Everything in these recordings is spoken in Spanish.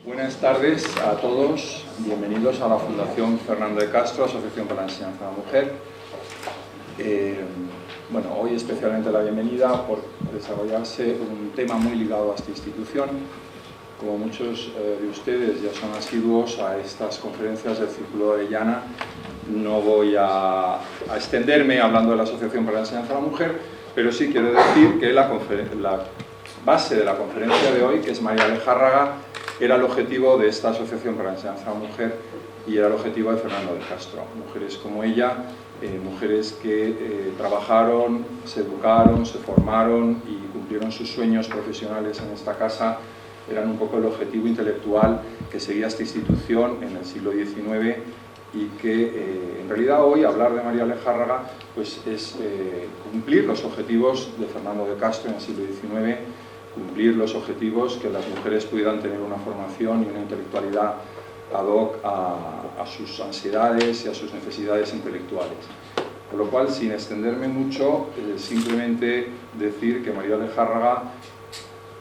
Buenas tardes a todos, bienvenidos a la Fundación Fernando de Castro, Asociación para la Enseñanza de la Mujer. Hoy especialmente la bienvenida por desarrollarse un tema muy ligado a esta institución. Como muchos de ustedes ya son asiduos a estas conferencias del Círculo de Orellana, no voy a extenderme hablando de la Asociación para la Enseñanza de la Mujer, pero sí quiero decir que la base de la conferencia de hoy, que es María Lejárraga, era el objetivo de esta Asociación para la Enseñanza de la Mujer y era el objetivo de Fernando de Castro. Mujeres como ella, mujeres que trabajaron, se educaron, se formaron y cumplieron sus sueños profesionales en esta casa, eran un poco el objetivo intelectual que seguía esta institución en el siglo XIX y que en realidad hoy hablar de María Lejárraga pues, es cumplir los objetivos de Fernando de Castro en el siglo XIX, cumplir los objetivos que las mujeres pudieran tener una formación y una intelectualidad ad hoc a sus ansiedades y a sus necesidades intelectuales. Con lo cual, sin extenderme mucho, simplemente decir que María Lejárraga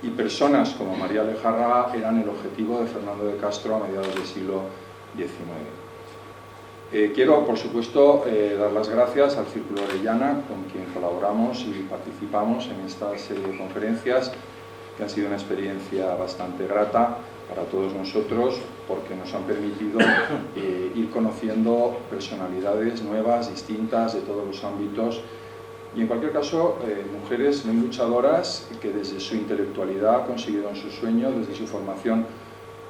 y personas como María Lejárraga eran el objetivo de Fernando de Castro a mediados del siglo XIX. Quiero, por supuesto, dar las gracias al Círculo Orellana, con quien colaboramos y participamos en esta serie de conferencias, que han sido una experiencia bastante grata para todos nosotros, porque nos han permitido ir conociendo personalidades nuevas, distintas, de todos los ámbitos, y en cualquier caso, mujeres muy luchadoras que desde su intelectualidad consiguieron su sueño, desde su formación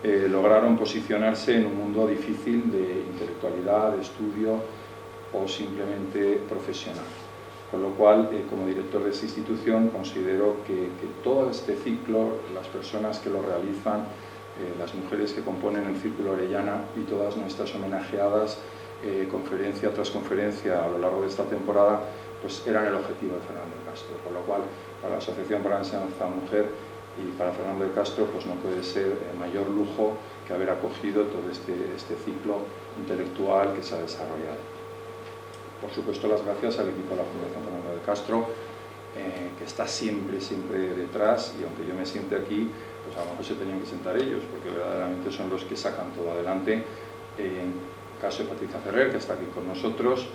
lograron posicionarse en un mundo difícil de intelectualidad, de estudio o simplemente profesional. Con lo cual, como director de esta institución, considero que todo este ciclo, las personas que lo realizan, las mujeres que componen el Círculo Orellana y todas nuestras homenajeadas, conferencia tras conferencia a lo largo de esta temporada, pues eran el objetivo de Fernando de Castro. Con lo cual, para la Asociación para la Enseñanza de la Mujer y para Fernando de Castro, pues no puede ser mayor lujo que haber acogido todo este ciclo intelectual que se ha desarrollado. Por supuesto, las gracias al equipo de la Fundación Fernando de Castro, que está siempre detrás, y aunque yo me siente aquí, pues a lo mejor se tenían que sentar ellos, porque verdaderamente son los que sacan todo adelante. En el caso de Patricia Ferrer, que está aquí con nosotros,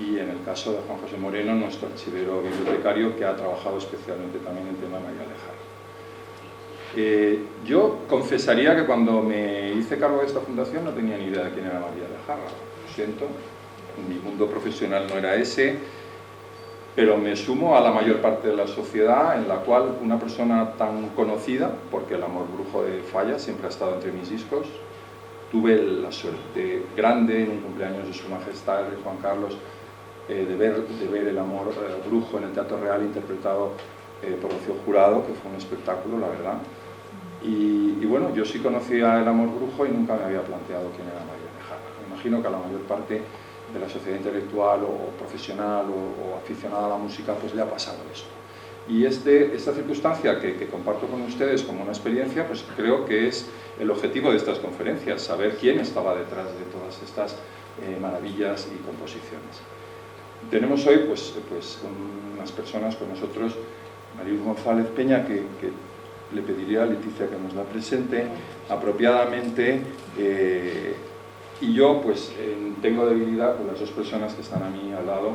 y en el caso de Juan José Moreno, nuestro archivero bibliotecario, que ha trabajado especialmente también en el tema de María Lejárraga. Yo confesaría que cuando me hice cargo de esta fundación no tenía ni idea de quién era María Lejárraga, lo siento. Mi mundo profesional no era ese, pero me sumo a la mayor parte de la sociedad, en la cual una persona tan conocida, porque El amor brujo de Falla siempre ha estado entre mis discos, tuve la suerte grande en un cumpleaños de Su Majestad el Rey Juan Carlos de ver El amor brujo en el Teatro Real interpretado por Rocío Jurado, que fue un espectáculo, la verdad. Y bueno, yo sí conocía El amor brujo y nunca me había planteado quién era María Lejárraga. Me imagino que a la mayor parte de la sociedad intelectual o profesional o aficionada a la música, pues le ha pasado esto. Y esta circunstancia que comparto con ustedes como una experiencia, pues creo que es el objetivo de estas conferencias, saber quién estaba detrás de todas estas maravillas y composiciones. Tenemos hoy pues unas personas con nosotros, María González Peña, que le pediría a Leticia que nos la presente apropiadamente. Y yo pues tengo debilidad con las dos personas que están a mí al lado,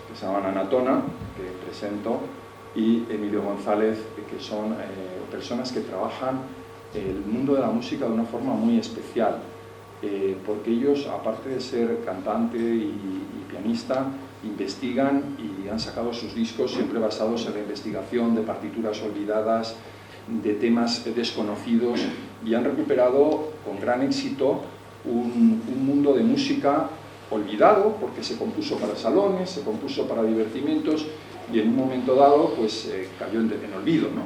que se llaman Ana Tona, que presento, y Emilio González, que son personas que trabajan el mundo de la música de una forma muy especial, porque ellos, aparte de ser cantante y pianista, investigan y han sacado sus discos siempre basados en la investigación de partituras olvidadas, de temas desconocidos, y han recuperado con gran éxito un mundo de música olvidado, porque se compuso para salones, se compuso para divertimientos, y en un momento dado pues cayó en olvido, ¿no?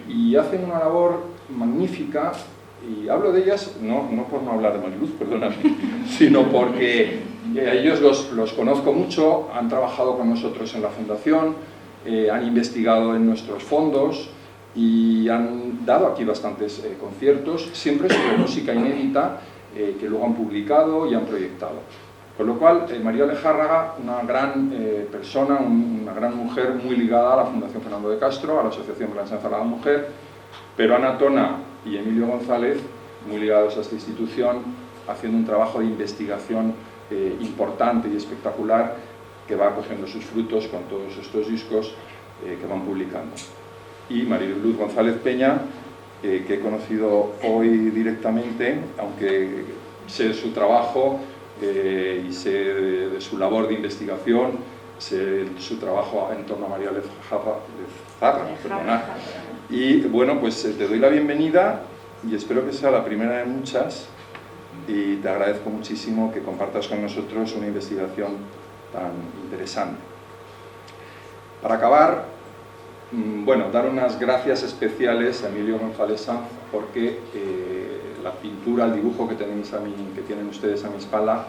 Y hacen una labor magnífica, y hablo de ellas no por no hablar de Mariluz, perdóname, sino porque a ellos los conozco mucho, han trabajado con nosotros en la fundación, han investigado en nuestros fondos y han dado aquí bastantes conciertos, siempre sobre música inédita, que luego han publicado y han proyectado. Con lo cual, María Lejárraga, una gran persona, una gran mujer muy ligada a la Fundación Fernando de Castro, a la Asociación para la Enseñanza de la Mujer, pero Ana Tona y Emilio González muy ligados a esta institución, haciendo un trabajo de investigación importante y espectacular que va cogiendo sus frutos con todos estos discos que van publicando. Y Mariluz González Peña, que he conocido hoy directamente, aunque sé de su trabajo y sé de su labor de investigación, sé de su trabajo en torno a María Lejarra, perdona. Y bueno, pues te doy la bienvenida y espero que sea la primera de muchas, y te agradezco muchísimo que compartas con nosotros una investigación tan interesante. Para acabar, bueno, dar unas gracias especiales a Emilio González Sanz, porque la pintura, el dibujo que tienen ustedes a mi espalda,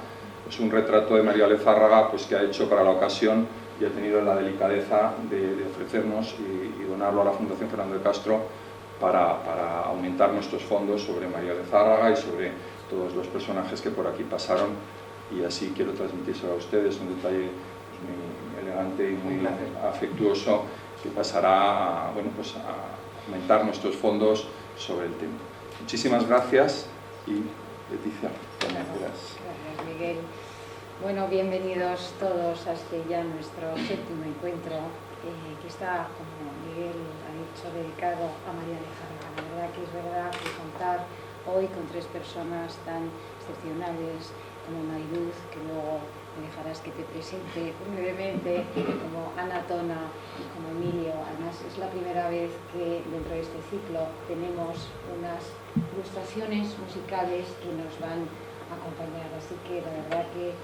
es un retrato de María Lezárraga, pues, que ha hecho para la ocasión y ha tenido la delicadeza de ofrecernos y donarlo a la Fundación Fernando de Castro para aumentar nuestros fondos sobre María Lezárraga y sobre todos los personajes que por aquí pasaron, y así quiero transmitírselo a ustedes, un detalle pues, muy elegante y muy afectuoso, que pasará bueno, pues a aumentar nuestros fondos sobre el tema. Muchísimas gracias y Leticia, gracias Miguel. Bueno, bienvenidos todos a este ya nuestro séptimo encuentro, que está, como Miguel ha dicho, dedicado a María Lezárraga. La verdad que contar hoy con tres personas tan excepcionales como Mariluz, que luego me dejarás que te presente brevemente, como Ana Tona y como Emilio. Además es la primera vez que dentro de este ciclo tenemos unas ilustraciones musicales que nos van a acompañar, así que la verdad que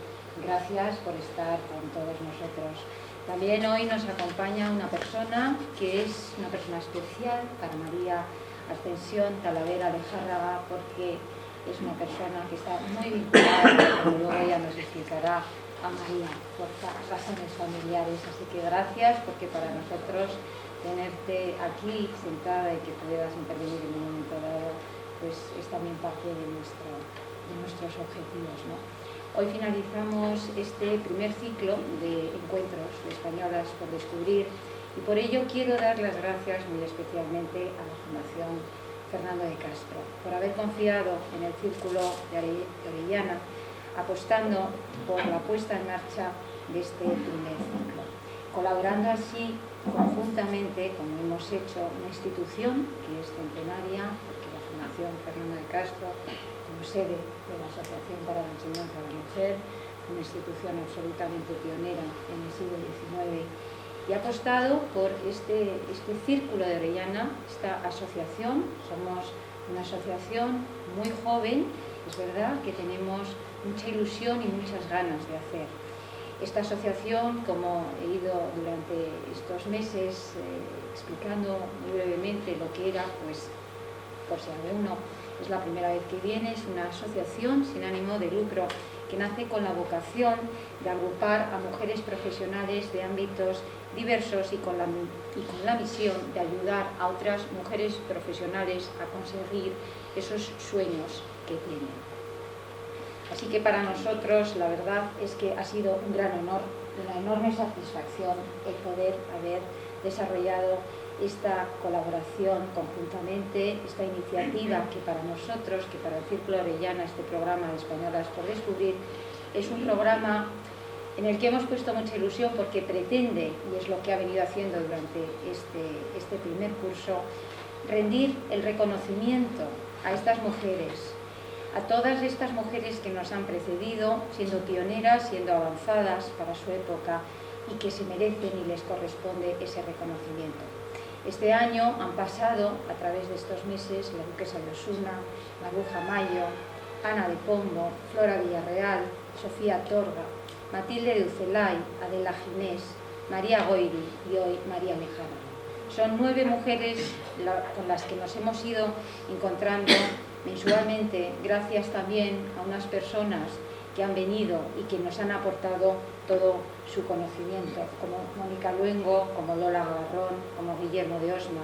gracias por estar con todos nosotros. También hoy nos acompaña una persona que es una persona especial para María Ascensión Talavera Lezárraga, porque es una persona que está muy vinculada, como luego ella nos explicará, a María por razones familiares. Así que gracias, porque para nosotros tenerte aquí sentada y que puedas intervenir en un momento dado, pues es también parte de nuestros objetivos, ¿no? Hoy finalizamos este primer ciclo de encuentros de Españolas por Descubrir, y por ello quiero dar las gracias muy especialmente a la Fundación Fernando de Castro por haber confiado en el Círculo de Orellana, apostando por la puesta en marcha de este primer ciclo, colaborando así conjuntamente, como hemos hecho, una institución que es centenaria, porque la Fundación Fernando de Castro, como sede de la Asociación para la Enseñanza de la Mujer, una institución absolutamente pionera en el siglo XIX, y ha apostado por este Círculo de Orellana, esta asociación. Somos una asociación muy joven, es verdad que tenemos mucha ilusión y muchas ganas de hacer. Esta asociación, como he ido durante estos meses explicando muy brevemente lo que era, pues por si alguno es la primera vez que viene, es una asociación sin ánimo de lucro que nace con la vocación de agrupar a mujeres profesionales de ámbitos diversos y con la misión de ayudar a otras mujeres profesionales a conseguir esos sueños que tienen. Así que para nosotros la verdad es que ha sido un gran honor, una enorme satisfacción el poder haber desarrollado esta colaboración conjuntamente, esta iniciativa que para nosotros, que para el Círculo Orellana, este programa de Españolas por Descubrir, es un programa en el que hemos puesto mucha ilusión porque pretende, y es lo que ha venido haciendo durante este primer curso, rendir el reconocimiento a estas mujeres, a todas estas mujeres que nos han precedido, siendo pioneras, siendo avanzadas para su época y que se merecen y les corresponde ese reconocimiento. Este año han pasado, a través de estos meses, la duquesa de Osuna, Maruja Mayo, Ana de Pombo, Flora Villarreal, Sofía Torga, Matilde de Ucelay, Adela Ginés, María Goiri y hoy María Lejara. Son 9 mujeres con las que nos hemos ido encontrando mensualmente, gracias también a unas personas que han venido y que nos han aportado todo su conocimiento, como Mónica Luengo, como Lola Gavarrón, como Guillermo de Osma,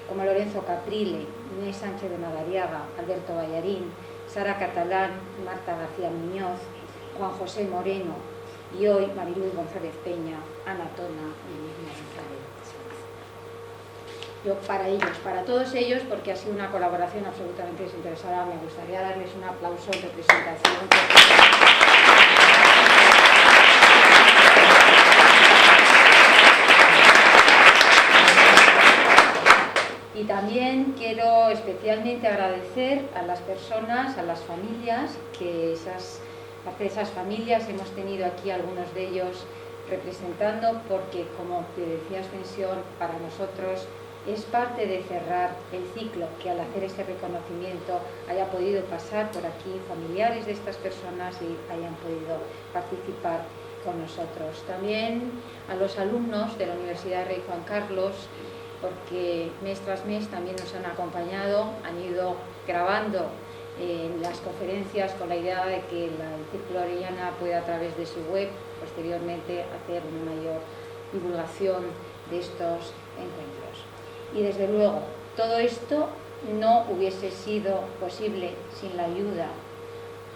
como Lorenzo Caprile, Inés Sánchez de Madariaga, Alberto Ballarín, Sara Catalán, Marta García Muñoz, Juan José Moreno y hoy Mariluz González Peña, Ana Tona y Lidia González. yo para ellos, para todos ellos, porque ha sido una colaboración absolutamente desinteresada. Me gustaría darles un aplauso en representación. Y también quiero especialmente agradecer a las personas, a las familias, que parte de esas familias hemos tenido aquí algunos de ellos representando, porque, como te decía Ascensión, para nosotros es parte de cerrar el ciclo, que al hacer ese reconocimiento haya podido pasar por aquí familiares de estas personas y hayan podido participar con nosotros. También a los alumnos de la Universidad Rey Juan Carlos, porque mes tras mes también nos han acompañado, han ido grabando las conferencias con la idea de que el Círculo Orellana pueda, a través de su web, posteriormente hacer una mayor divulgación de estos encuentros. Y desde luego, todo esto no hubiese sido posible sin la ayuda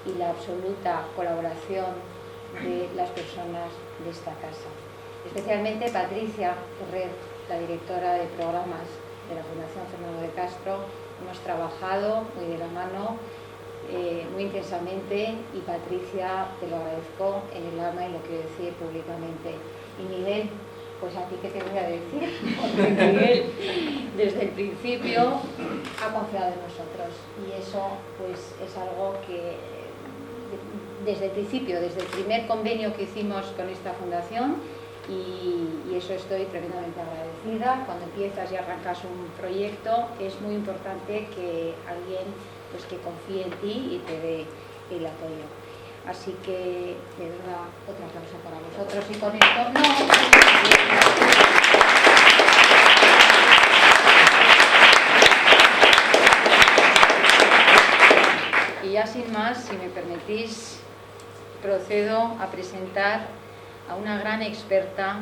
y la absoluta colaboración de las personas de esta casa. Especialmente Patricia Ferrer, la directora de programas de la Fundación Fernando de Castro. Hemos trabajado muy de la mano, muy intensamente, y Patricia, te lo agradezco en el alma y lo quiero decir públicamente. Y Miguel, pues a ti qué te voy a decir, porque Miguel desde el principio ha confiado en nosotros, y eso pues es algo que desde el principio, desde el primer convenio que hicimos con esta fundación, y eso estoy tremendamente agradecida. Cuando empiezas y arrancas un proyecto, es muy importante que alguien pues que confíe en ti y te dé el apoyo. Así que de verdad, otro aplauso para vosotros, y con esto Y ya sin más, si me permitís, procedo a presentar a una gran experta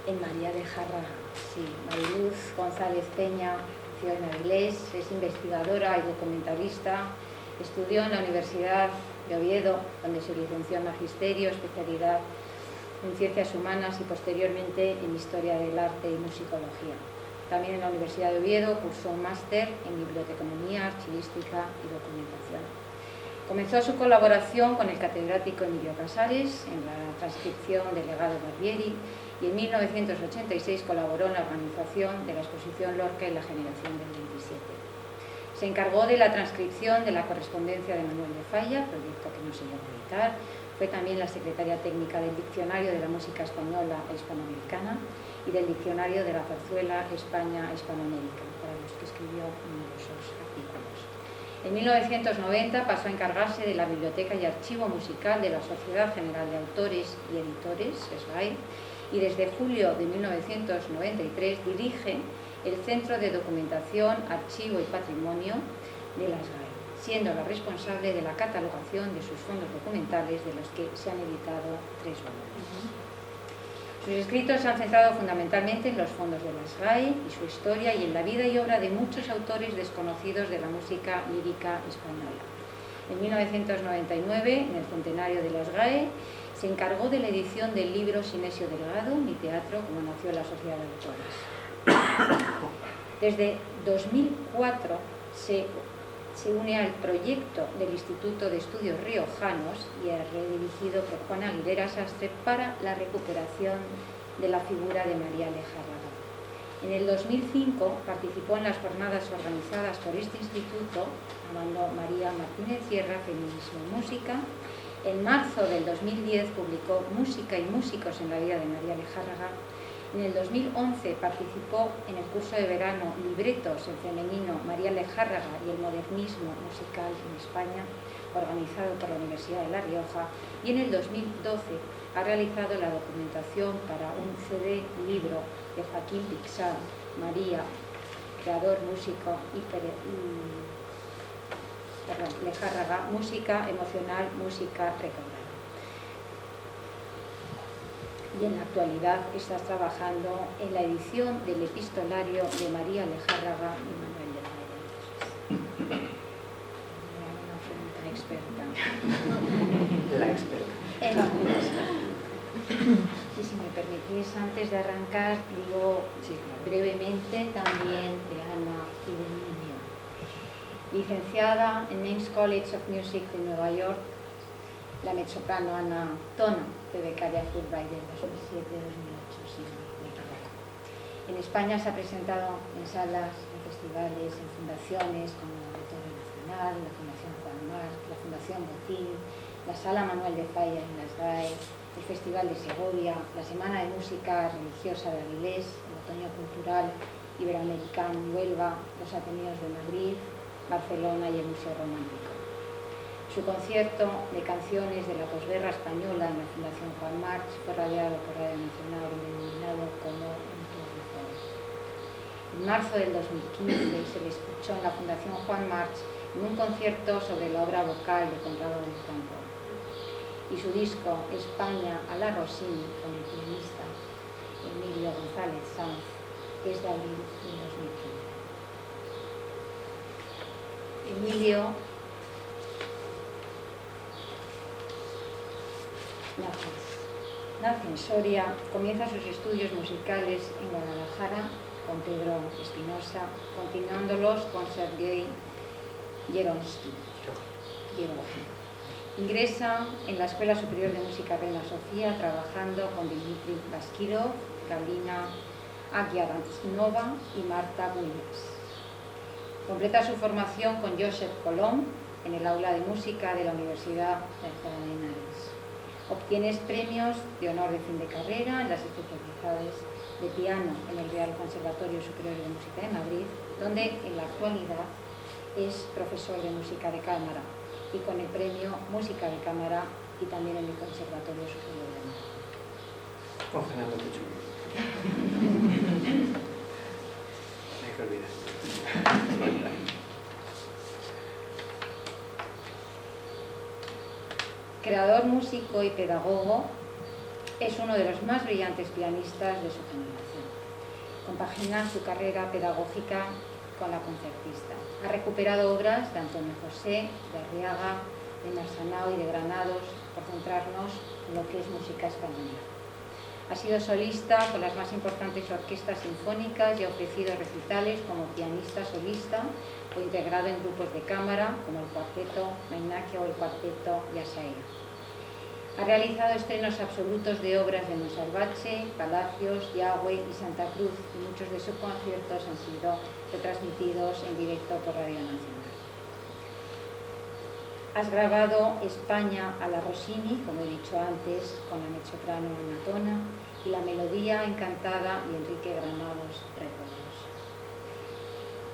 en María Lejarraga. Sí, Mariluz González Peña, ciudad de Avilés, es investigadora y documentalista. Estudió en la Universidad de Oviedo, donde se licenció en Magisterio, especialidad en Ciencias Humanas, y posteriormente en Historia del Arte y Musicología. También en la Universidad de Oviedo cursó un máster en Biblioteconomía, Archivística y Documentación. Comenzó su colaboración con el catedrático Emilio Casares en la transcripción del legado Barbieri, y en 1986 colaboró en la organización de la exposición Lorca y la generación del 27. Se encargó de la transcripción de la correspondencia de Manuel de Falla, proyecto que no se llegó a editar. Fue también la secretaria técnica del Diccionario de la Música Española e Hispanoamericana y del Diccionario de la Zarzuela España-Hispanoamérica, para los que escribió numerosos artículos. En 1990 pasó a encargarse de la Biblioteca y Archivo Musical de la Sociedad General de Autores y Editores, SGAE, y desde julio de 1993 dirige el Centro de Documentación, Archivo y Patrimonio de la SGAE, siendo la responsable de la catalogación de sus fondos documentales, de los que se han editado 3 volúmenes. Sus escritos se han centrado fundamentalmente en los fondos de la SGAE y su historia, y en la vida y obra de muchos autores desconocidos de la música lírica española. En 1999, en el centenario de la SGAE, se encargó de la edición del libro Sinesio Delgado, Mi teatro, como nació la Sociedad de Autores. Desde 2004 se une al proyecto del Instituto de Estudios Riojanos, y es redirigido por Juan Aguilera Sastre, para la recuperación de la figura de María Lejarraga. En el 2005 participó en las jornadas organizadas por este instituto, llamando María Martínez Sierra, Feminismo y Música. En marzo del 2010 publicó Música y músicos en la vida de María Lejarraga. En el 2011 participó en el curso de verano Libretos en femenino, María Lejarraga y el modernismo musical en España, organizado por la Universidad de La Rioja, y en el 2012 ha realizado la documentación para un CD libro de Joaquín Pixar, María, creador, músico y Lejarraga, música emocional, música recaudada. Y en la actualidad estás trabajando en la edición del epistolario de María Lejarraga y Manuel de Falla. Una pregunta experta. La experta. Y si me permitís, antes de arrancar, digo brevemente también de Ana y de Emilio. Licenciada en Men's College of Music de Nueva York, la mezzosoprano Ana Tona, fue becaria Fulbright en 2007-2008, sí, me equivoco. En España se ha presentado en salas, en festivales, en fundaciones como la Auditorio Nacional, la Fundación Juan March, la Fundación Botín, la Sala Manuel de Falla en las GAE, el Festival de Segovia, la Semana de Música Religiosa de Avilés, el Otoño Cultural Iberoamericano en Huelva, los Ateneos de Madrid, Barcelona y el Museo Romántico. Su concierto de canciones de la posguerra española en la Fundación Juan March fue radiado por Radio Nacional y denominado como un tour de force. En marzo del 2015 se le escuchó en la Fundación Juan March en un concierto sobre la obra vocal de Conrado del Campo. Y su disco España a la Rossini, con el pianista Emilio González Sanz, es de abril de 2015. Emilio nace en Soria, comienza sus estudios musicales en Guadalajara con Pedro Espinosa, continuándolos con Sergei Yeronsky. Ingresa en la Escuela Superior de Música Reina Sofía, trabajando con Dmitri Baskirov, Galina Agiarantsnova y Marta Williams. Completa su formación con Joseph Colom en el aula de música de la Universidad de Alcalá de Henares. Obtiene premios de honor de fin de carrera en las especialidades de piano en el Real Conservatorio Superior de Música de Madrid, donde en la actualidad es profesor de música de cámara, y con el premio Música de Cámara y también en el Conservatorio Superior de Madrid. Con Fernando Pucho. No hay que olvidar. Creador, músico y pedagogo, es uno de los más brillantes pianistas de su generación. Compagina su carrera pedagógica con la concertista. Ha recuperado obras de Antonio José, de Arriaga, de Marsanao y de Granados, por centrarnos en lo que es música española. Ha sido solista con las más importantes orquestas sinfónicas y ha ofrecido recitales como pianista solista o integrado en grupos de cámara como el Cuarteto Meinacchia o el Cuarteto Yasaira. Ha realizado estrenos absolutos de obras de Monsalvache, Palacios, Yagüe y Santa Cruz, y muchos de sus conciertos han sido retransmitidos en directo por Radio Nacional. Has grabado España a la Rossini, como he dicho antes, con la mezzosoprano Ana Tona, y la melodía Encantada y Enrique Granados Recuerdos.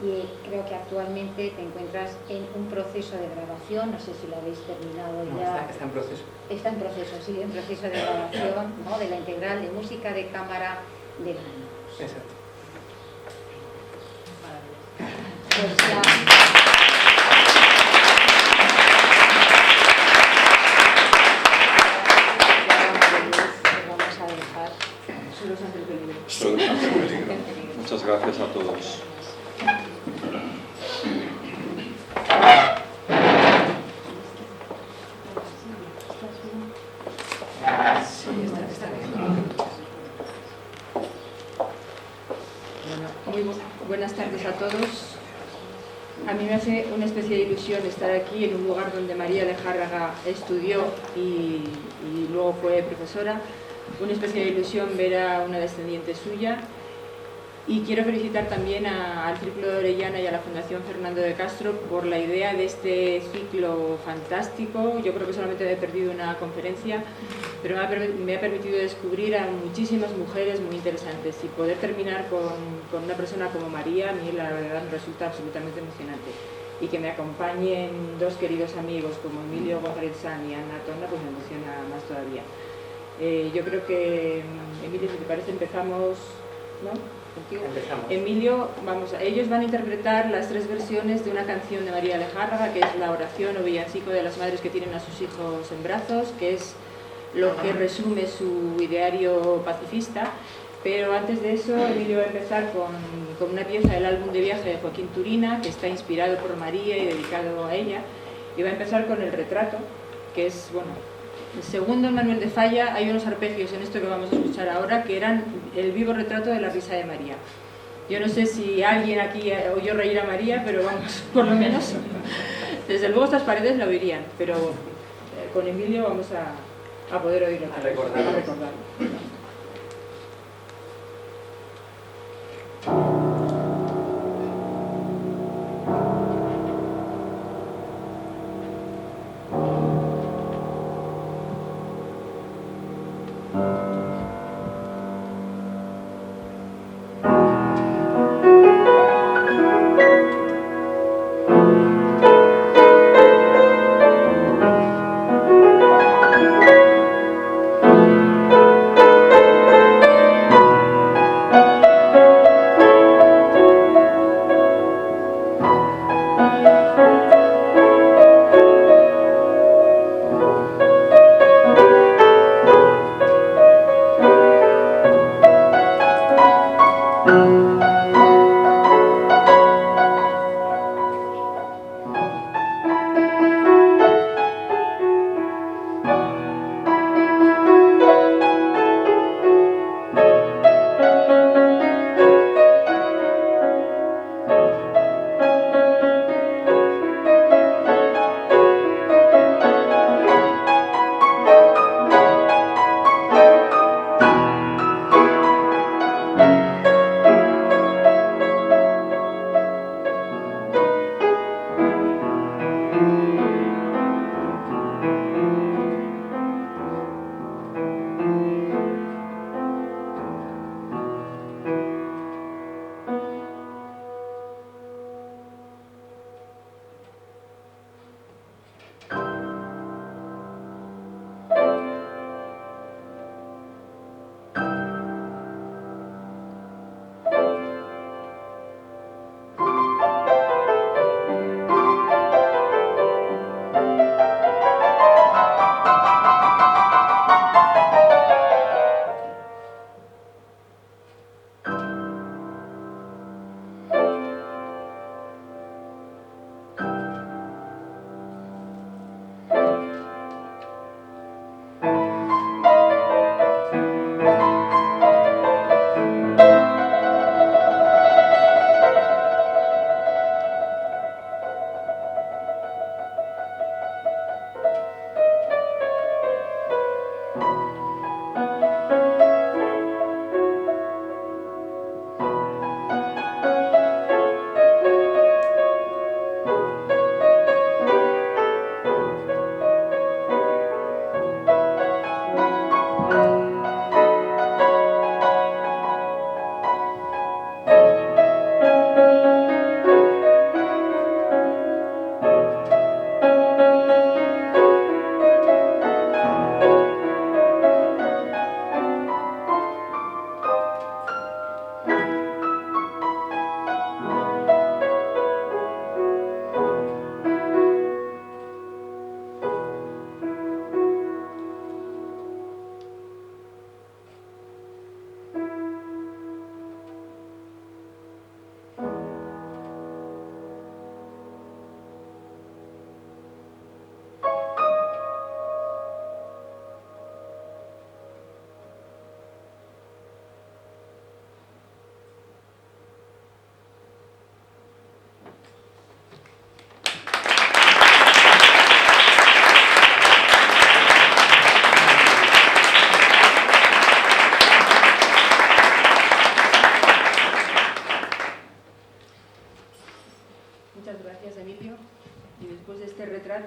Y creo que actualmente te encuentras en un proceso de grabación, no sé si lo habéis terminado ya. Está en proceso. Está en proceso, sí, en proceso de grabación, ¿no?, de la integral de música de cámara de Granados. Exacto. Pues ya... vamos a dejar solos ante el peligro. Solos ante el peligro. Muchas gracias a todos. Buenas tardes a todos. A mí me hace una especial ilusión estar aquí en un lugar donde María Lejárraga estudió y luego fue profesora. Una especial ilusión ver a una descendiente suya. Y quiero felicitar también al Círculo de Orellana y a la Fundación Fernando de Castro por la idea de este ciclo fantástico. Yo creo que solamente me he perdido una conferencia, pero me ha permitido descubrir a muchísimas mujeres muy interesantes, y poder terminar con una persona como María, a mí la verdad me resulta absolutamente emocionante. Y que me acompañen dos queridos amigos como Emilio González Sanz y Ana Tona, pues me emociona más todavía. Yo creo que, Emilio, si te parece, empezamos, ¿no? Contigo. Emilio, ellos van a interpretar las tres versiones de una canción de María Lejárraga, que es la oración o villancico de las madres que tienen a sus hijos en brazos, que es lo que resume su ideario pacifista. Pero antes de eso, Emilio va a empezar con una pieza del álbum de viaje de Joaquín Turina, que está inspirado por María y dedicado a ella, y va a empezar con el retrato, que es, bueno, Según don Manuel de Falla, hay unos arpegios en esto que vamos a escuchar ahora que eran el vivo retrato de la risa de María. Yo no sé si alguien aquí oyó reír a María, pero vamos, por lo menos, desde luego estas paredes la oirían, pero con Emilio vamos a poder oírlo. A recordarlo.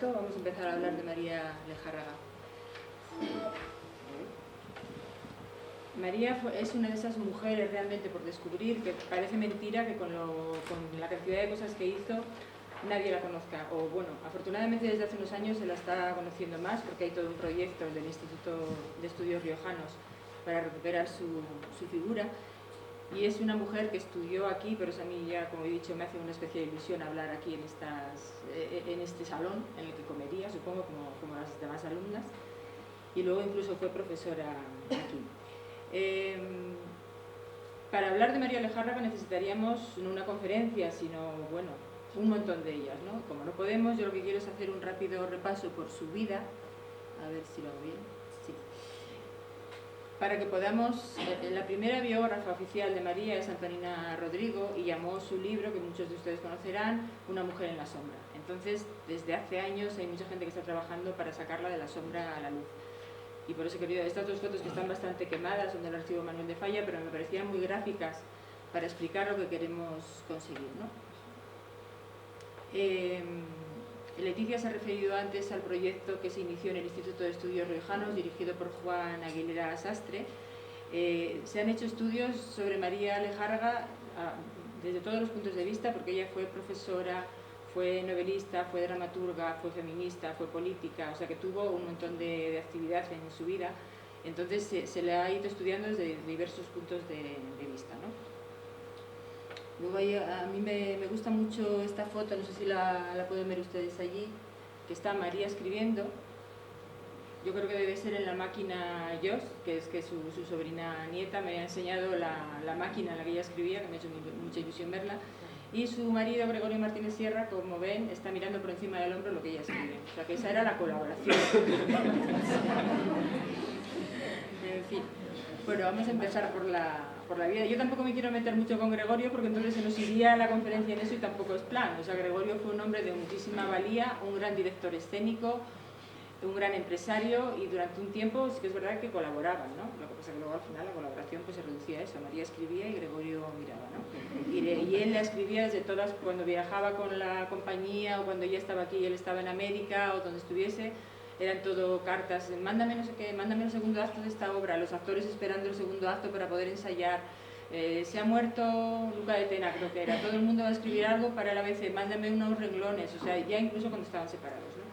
Vamos a empezar a hablar de María Lejárraga. María es una de esas mujeres realmente por descubrir, que parece mentira que con la cantidad de cosas que hizo nadie la conozca. O bueno, afortunadamente desde hace unos años se la está conociendo más porque hay todo un proyecto del Instituto de Estudios Riojanos para recuperar su figura. Y es una mujer que estudió aquí, pero es a mí ya, como he dicho, me hace una especie de ilusión hablar aquí en este salón en el que comería, supongo, como las demás alumnas. Y luego incluso fue profesora aquí. Para hablar de María Lejárraga necesitaríamos no una conferencia, sino, bueno, un montón de ellas, ¿no? Como no podemos, yo lo que quiero es hacer un rápido repaso por su vida, a ver si lo hago bien. Sí. Para que podamos, la primera biógrafa oficial de María es Antonina Rodrigo y llamó su libro, que muchos de ustedes conocerán, Una mujer en la sombra. Entonces, desde hace años hay mucha gente que está trabajando para sacarla de la sombra a la luz. Y por eso he querido estas dos fotos que están bastante quemadas, son del archivo Manuel de Falla, pero me parecían muy gráficas para explicar lo que queremos conseguir, ¿no? Leticia se ha referido antes al proyecto que se inició en el Instituto de Estudios Riojanos, dirigido por Juan Aguilera Sastre. Se han hecho estudios sobre María Lejárraga desde todos los puntos de vista, porque ella fue profesora, fue novelista, fue dramaturga, fue feminista, fue política, o sea que tuvo un montón de actividad en su vida. Entonces se le ha ido estudiando desde diversos puntos de vista, ¿no? Luego a mí me gusta mucho esta foto, no sé si la pueden ver ustedes allí, que está María escribiendo. Yo creo que debe ser en la máquina Joss, que es su sobrina nieta me ha enseñado la máquina en la que ella escribía, que me ha hecho mucha ilusión verla. Y su marido, Gregorio Martínez Sierra, como ven, está mirando por encima del hombro lo que ella escribe. O sea que esa era la colaboración. En fin. Bueno, vamos a empezar por la vida. Yo tampoco me quiero meter mucho con Gregorio porque entonces se nos iría la conferencia en eso y tampoco es plan. O sea, Gregorio fue un hombre de muchísima valía, un gran director escénico, un gran empresario y durante un tiempo sí que es verdad que colaboraban, ¿no? Lo que pasa es que luego al final la colaboración pues se reducía a eso. María escribía y Gregorio miraba, ¿no? Y él la escribía desde todas, cuando viajaba con la compañía o cuando ella estaba aquí y él estaba en América o donde estuviese. Eran todo cartas, mándame no sé qué, mándame el segundo acto de esta obra, los actores esperando el segundo acto para poder ensayar, se ha muerto Luca de Tena, creo que era, todo el mundo va a escribir algo para el ABC, mándame unos renglones, o sea, ya incluso cuando estaban separados, ¿no?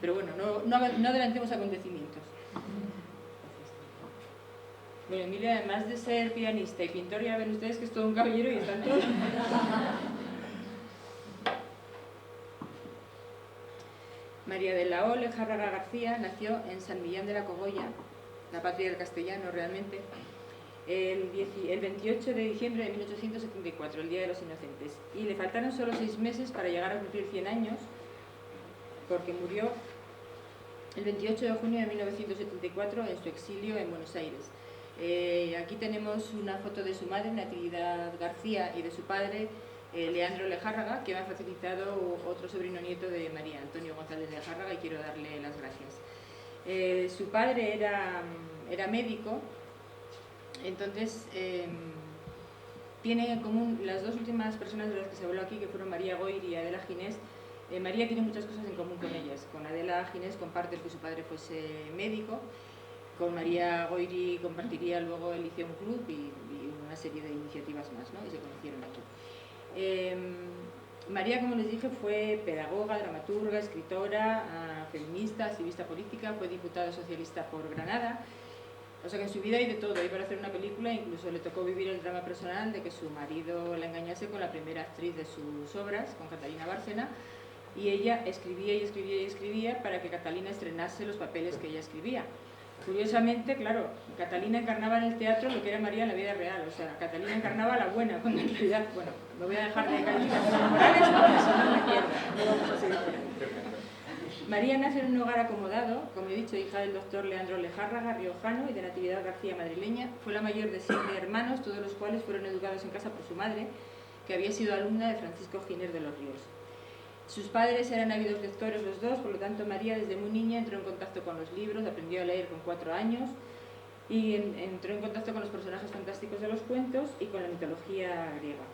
Pero bueno, no adelantemos acontecimientos. Bueno, Emilio, además de ser pianista y pintor, ya ven ustedes que es todo un caballero y están todos... María de la O Lejárraga García nació en San Millán de la Cogolla, la patria del castellano realmente, el 28 de diciembre de 1874, el Día de los Inocentes. Y le faltaron solo 6 meses para llegar a cumplir 100 años, porque murió el 28 de junio de 1974 en su exilio en Buenos Aires. Aquí tenemos una foto de su madre, Natividad García, y de su padre, Leandro Lejárraga, que me ha facilitado otro sobrino nieto de María, Antonio González Lejárraga, y quiero darle las gracias. Su padre era médico, entonces tiene en común las dos últimas personas de las que se habló aquí, que fueron María Goyri y Adela Ginés. María tiene muchas cosas en común con ellas. Con Adela Ginés comparte el que su padre fuese médico, con María Goyri compartiría luego el Liceum Club y una serie de iniciativas más, ¿no? Y se conocieron aquí. María, como les dije, fue pedagoga, dramaturga, escritora, feminista, activista política, fue diputada socialista por Granada. O sea que en su vida hay de todo, hay para hacer una película, incluso le tocó vivir el drama personal de que su marido la engañase con la primera actriz de sus obras, con Catalina Bárcena, y ella escribía y escribía y escribía para que Catalina estrenase los papeles que ella escribía. Curiosamente, claro, Catalina encarnaba en el teatro lo que era María en la vida real, o sea, Catalina encarnaba a la buena, cuando en realidad, bueno, me voy a dejar de calificaciones morales porque si no me pierdo, no vamos a seguir por ahí. María nace en un hogar acomodado, como he dicho, hija del doctor Leandro Lejárraga, riojano, y de Natividad García, madrileña. Fue la mayor de 7 hermanos, todos los cuales fueron educados en casa por su madre, que había sido alumna de Francisco Giner de los Ríos. Sus padres eran ávidos lectores los dos, por lo tanto María desde muy niña entró en contacto con los libros, aprendió a leer con 4 años y entró en contacto con los personajes fantásticos de los cuentos y con la mitología griega.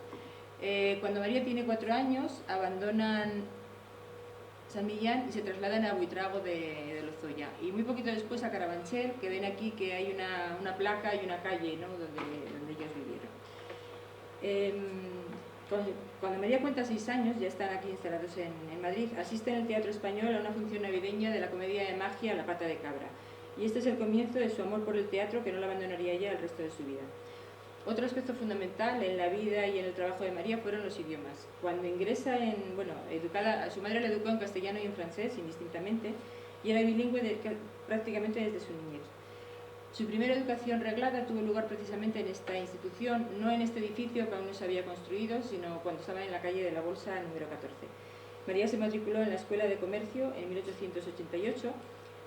Cuando María tiene 4 años, abandonan San Millán y se trasladan a Buitrago de Lozoya. Y muy poquito después a Carabanchel, que ven aquí que hay una placa y una calle, ¿no?, donde ellos vivieron. Cuando María cuenta 6 años, ya están aquí instalados en Madrid, asiste en el Teatro Español a una función navideña de la comedia de magia La Pata de Cabra. Y este es el comienzo de su amor por el teatro, que no la abandonaría ya el resto de su vida. Otro aspecto fundamental en la vida y en el trabajo de María fueron los idiomas. Cuando ingresa educada, su madre la educó en castellano y en francés, indistintamente, y era bilingüe prácticamente desde su niñez. Su primera educación reglada tuvo lugar precisamente en esta institución, no en este edificio que aún no se había construido, sino cuando estaba en la calle de la Bolsa número 14. María se matriculó en la Escuela de Comercio en 1888,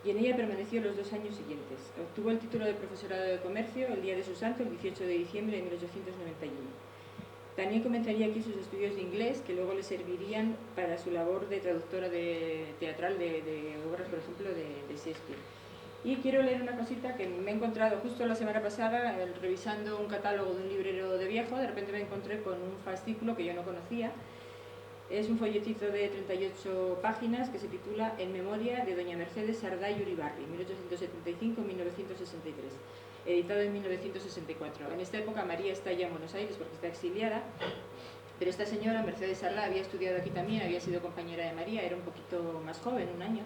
y en ella permaneció los 2 años siguientes. Obtuvo el título de profesorado de comercio el día de su santo, el 18 de diciembre de 1891. También comenzaría aquí sus estudios de inglés, que luego le servirían para su labor de traductora teatral de obras, por ejemplo, de Shakespeare. Y quiero leer una cosita que me he encontrado justo la semana pasada, revisando un catálogo de un librero de viejo. De repente me encontré con un fascículo que yo no conocía. Es un folletito de 38 páginas que se titula En memoria de doña Mercedes Sardá y Uribarri, 1875-1963, editado en 1964. En esta época María está ya en Buenos Aires porque está exiliada, pero esta señora, Mercedes Sardá, había estudiado aquí también, había sido compañera de María, era un poquito más joven, un año,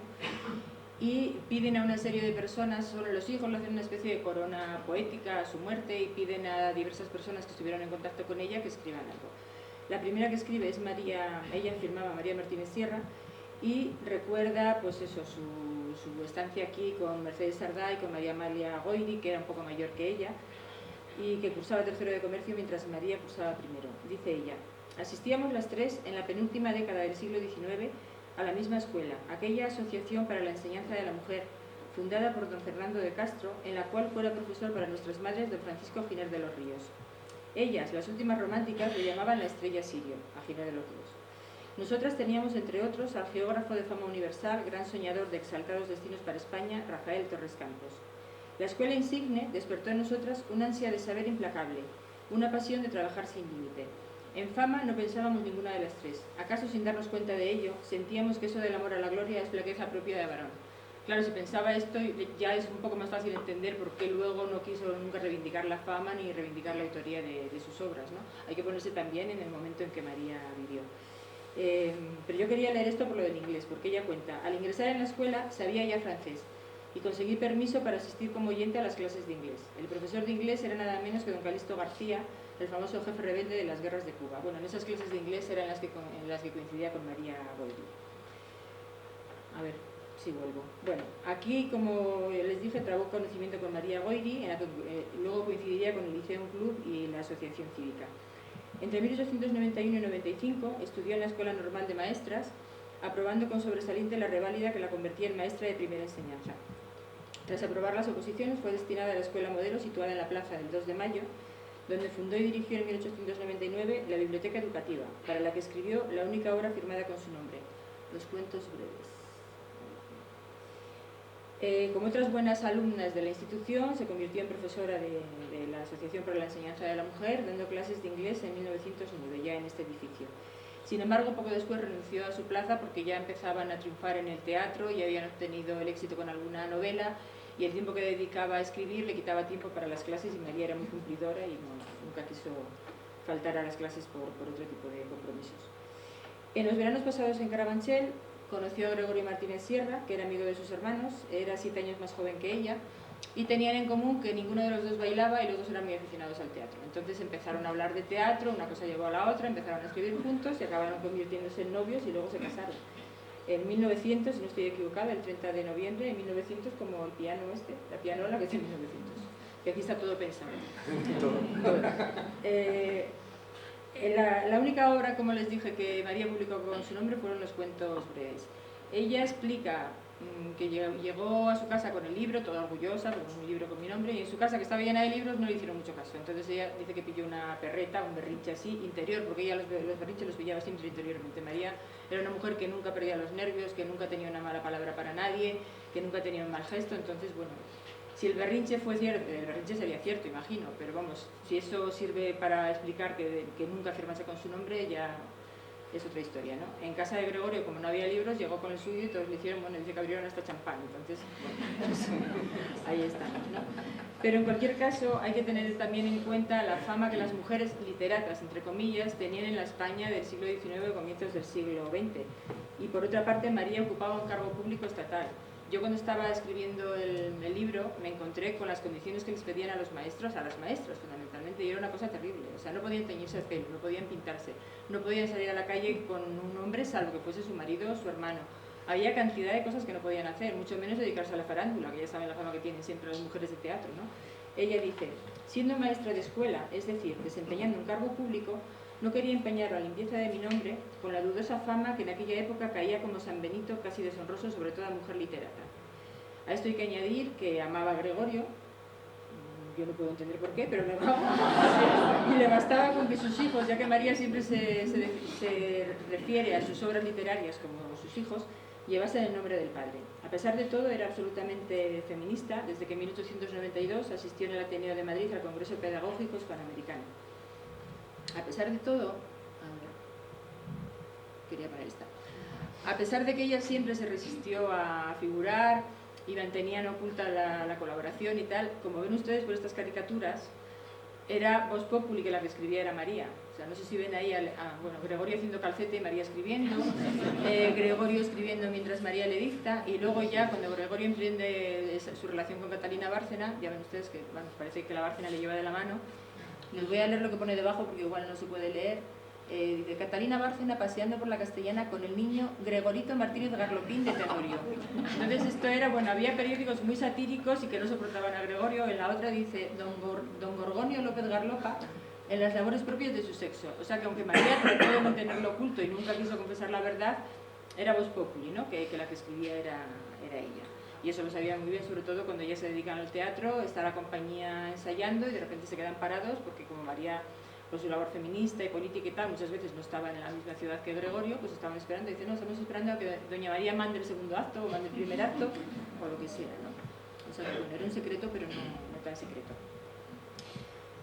y piden a una serie de personas, solo los hijos le hacen una especie de corona poética a su muerte y piden a diversas personas que estuvieron en contacto con ella que escriban algo. La primera que escribe es María, ella firmaba María Martínez Sierra, y recuerda pues eso, su estancia aquí con Mercedes Sardá y con María Amalia Goiri, que era un poco mayor que ella y que cursaba tercero de comercio mientras María cursaba primero. Dice ella: asistíamos las tres en la penúltima década del siglo XIX a la misma escuela, aquella asociación para la enseñanza de la mujer, fundada por don Fernando de Castro, en la cual fuera profesor para nuestras madres don Francisco Giner de los Ríos. Ellas, las últimas románticas, le llamaban la estrella Sirio, a Giner de los Ríos. Nosotras teníamos, entre otros, al geógrafo de fama universal, gran soñador de exaltados destinos para España, Rafael Torres Campos. La escuela insigne despertó en nosotras una ansia de saber implacable, una pasión de trabajar sin límite. En fama no pensábamos ninguna de las tres. ¿Acaso sin darnos cuenta de ello, sentíamos que eso del amor a la gloria es flaqueza propia de varón? Claro, si pensaba esto, ya es un poco más fácil entender por qué luego no quiso nunca reivindicar la fama ni reivindicar la autoría de sus obras, ¿no? Hay que ponerse también en el momento en que María vivió. Pero yo quería leer esto por lo del inglés, porque ella cuenta: al ingresar en la escuela sabía ya francés y conseguí permiso para asistir como oyente a las clases de inglés. El profesor de inglés era nada menos que don Calixto García, el famoso jefe rebelde de las guerras de Cuba. Bueno, en esas clases de inglés eran en las que coincidía con María Goiri. A ver si vuelvo. Bueno, aquí, como les dije, trabó conocimiento con María Goiri, luego coincidiría con el Liceum Club y la Asociación Cívica. Entre 1891 y 95 estudió en la Escuela Normal de Maestras, aprobando con sobresaliente la reválida que la convertía en maestra de primera enseñanza. Tras aprobar las oposiciones, fue destinada a la Escuela Modelo, situada en la Plaza del 2 de Mayo, donde fundó y dirigió en 1899 la Biblioteca Educativa, para la que escribió la única obra firmada con su nombre, Los Cuentos Breves. Como otras buenas alumnas de la institución, se convirtió en profesora de la Asociación para la Enseñanza de la Mujer, dando clases de inglés en 1909, ya en este edificio. Sin embargo, poco después renunció a su plaza porque ya empezaban a triunfar en el teatro y habían obtenido el éxito con alguna novela, y el tiempo que dedicaba a escribir le quitaba tiempo para las clases, y María era muy cumplidora y nunca quiso faltar a las clases por otro tipo de compromisos. En los veranos pasados en Carabanchel conoció a Gregorio Martínez Sierra, que era amigo de sus hermanos, era 7 años más joven que ella, y tenían en común que ninguno de los dos bailaba y los dos eran muy aficionados al teatro. Entonces empezaron a hablar de teatro, una cosa llevó a la otra, empezaron a escribir juntos y acabaron convirtiéndose en novios y luego se casaron. En 1900, si no estoy equivocada, el 30 de noviembre de 1900, como el piano la pianola que es en 1900. Y aquí está todo pensado. Todo. La única obra, como les dije, que María publicó con su nombre fueron Los Cuentos Breves. Ella explica que llegó a su casa con el libro, toda orgullosa, con un libro con mi nombre, y en su casa, que estaba llena de libros, no le hicieron mucho caso. Entonces ella dice que pilló una perreta, un berrinche así, interior, porque ella los berrinches los pillaba siempre interiormente. María era una mujer que nunca perdía los nervios, que nunca tenía una mala palabra para nadie, que nunca tenía un mal gesto. Entonces, bueno, si el berrinche fue cierto, el berrinche sería cierto, imagino, pero vamos, si eso sirve para explicar que nunca firmase con su nombre, ya es otra historia, ¿no? En casa de Gregorio, como no había libros, llegó con el suyo y todos le hicieron, bueno, dice que abrieron hasta champán, entonces, bueno, pues, ahí estamos, ¿no? Pero en cualquier caso, hay que tener también en cuenta la fama que las mujeres literatas, entre comillas, tenían en la España del siglo XIX y comienzos del siglo XX. Y por otra parte, María ocupaba un cargo público estatal. Yo cuando estaba escribiendo el libro me encontré con las condiciones que les pedían a los maestros, a las maestras fundamentalmente, y era una cosa terrible. O sea, no podían teñirse el pelo, no podían pintarse, no podían salir a la calle con un hombre salvo que fuese su marido o su hermano. Había cantidad de cosas que no podían hacer, mucho menos dedicarse a la farándula, que ya saben la fama que tienen siempre las mujeres de teatro, ¿no? Ella dice: siendo maestra de escuela, es decir, desempeñando un cargo público, no quería empeñar la limpieza de mi nombre con la dudosa fama que en aquella época caía como San Benito casi deshonroso sobre toda mujer literata. A esto hay que añadir que amaba a Gregorio, yo no puedo entender por qué, pero le amaba, y le bastaba con que sus hijos, ya que María siempre se refiere a sus obras literarias como sus hijos, llevasen el nombre del padre. A pesar de todo, era absolutamente feminista, desde que en 1892 asistió en el Ateneo de Madrid al Congreso Pedagógico Hispanoamericano. A pesar de todo, quería poner esta. A pesar de que ella siempre se resistió a figurar y mantenían oculta la colaboración y tal, como ven ustedes por estas caricaturas, era Vox Populi, que la que escribía era María. O sea, no sé si ven ahí bueno, Gregorio haciendo calcete y María escribiendo, Gregorio escribiendo mientras María le dicta, y luego ya cuando Gregorio emprende su relación con Catalina Bárcena, ya ven ustedes que bueno, parece que la Bárcena le lleva de la mano. Les voy a leer lo que pone debajo porque igual no se puede leer. Dice Catalina Bárcena paseando por la Castellana con el niño Gregorito Martínez Garlopín de Tenorio. Entonces esto era, bueno, había periódicos muy satíricos y que no soportaban a Gregorio. En la otra dice don Gorgonio López Garlopa en las labores propias de su sexo. O sea que aunque María trató de mantenerlo oculto y nunca quiso confesar la verdad, era Vox Populi, ¿no? que la que escribía era ella. Y eso lo sabía muy bien, sobre todo cuando ya se dedican al teatro, está la compañía ensayando y de repente se quedan parados porque como María, por su labor feminista y política y tal, muchas veces no estaban en la misma ciudad que Gregorio, pues estaban esperando y dicen, no, estamos esperando a que doña María mande el segundo acto o mande el primer acto o lo que sea, ¿no? O sea que bueno, era un secreto, pero no tan secreto.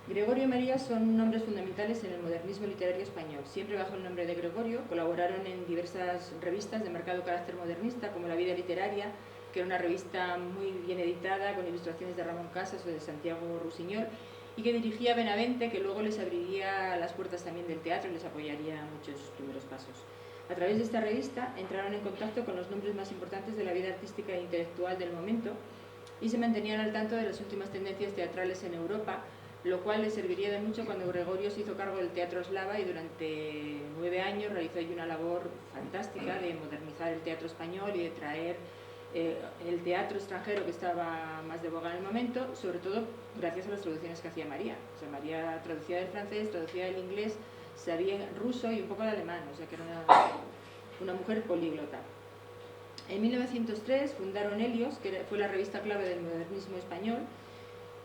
Gregorio y María son nombres fundamentales en el modernismo literario español. Siempre bajo el nombre de Gregorio colaboraron en diversas revistas de marcado carácter modernista, como La Vida Literaria, que era una revista muy bien editada, con ilustraciones de Ramón Casas o de Santiago Rusiñol, y que dirigía Benavente, que luego les abriría las puertas también del teatro y les apoyaría muchos primeros pasos. A través de esta revista entraron en contacto con los nombres más importantes de la vida artística e intelectual del momento y se mantenían al tanto de las últimas tendencias teatrales en Europa, lo cual les serviría de mucho cuando Gregorio se hizo cargo del Teatro Eslava y durante 9 años realizó allí una labor fantástica de modernizar el teatro español y de traer el teatro extranjero que estaba más de boga en el momento, sobre todo gracias a las traducciones que hacía María. O sea, María traducía del francés, traducía del inglés, sabía ruso y un poco de alemán, o sea que era una mujer políglota. En 1903 fundaron Helios, que fue la revista clave del modernismo español,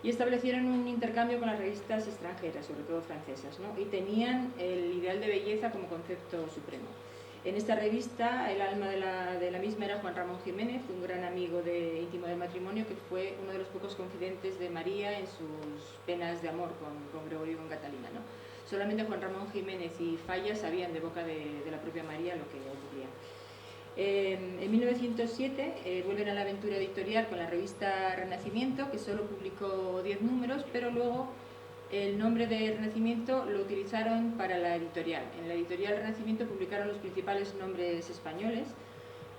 y establecieron un intercambio con las revistas extranjeras, sobre todo francesas, ¿no? Y tenían el ideal de belleza como concepto supremo. En esta revista, el alma de la misma era Juan Ramón Jiménez, un gran amigo íntimo del matrimonio, que fue uno de los pocos confidentes de María en sus penas de amor con Gregorio y con Catalina, ¿no? Solamente Juan Ramón Jiménez y Falla sabían de boca de la propia María lo que ocurría. En 1907 vuelven a la aventura editorial con la revista Renacimiento, que solo publicó 10 números, pero luego el nombre de Renacimiento lo utilizaron para la editorial. En la editorial Renacimiento publicaron los principales nombres españoles,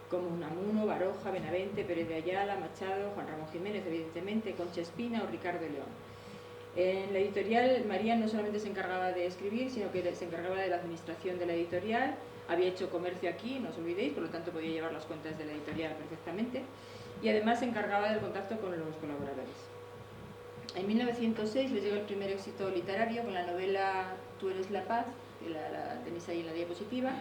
como Unamuno, Baroja, Benavente, Pérez de Ayala, Machado, Juan Ramón Jiménez, evidentemente, Concha Espina o Ricardo León. En la editorial María no solamente se encargaba de escribir, sino que se encargaba de la administración de la editorial. Había hecho comercio aquí, no os olvidéis, por lo tanto podía llevar las cuentas de la editorial perfectamente. Y además se encargaba del contacto con los colaboradores. En 1906 les llegó el primer éxito literario con la novela Tú eres la paz, que la tenéis ahí en la diapositiva.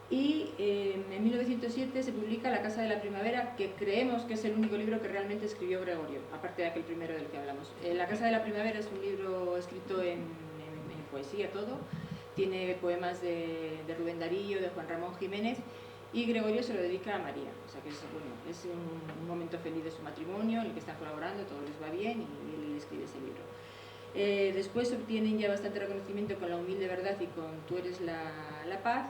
Y en 1907 se publica La Casa de la Primavera, que creemos que es el único libro que realmente escribió Gregorio, aparte de aquel primero del que hablamos. La Casa de la Primavera es un libro escrito en poesía todo, tiene poemas de Rubén Darío, de Juan Ramón Jiménez, y Gregorio se lo dedica a María. O sea que es un momento feliz de su matrimonio en el que están colaborando, todo les va bien y él escribe ese libro. Después obtienen ya bastante reconocimiento con La Humilde Verdad y con Tú eres la paz,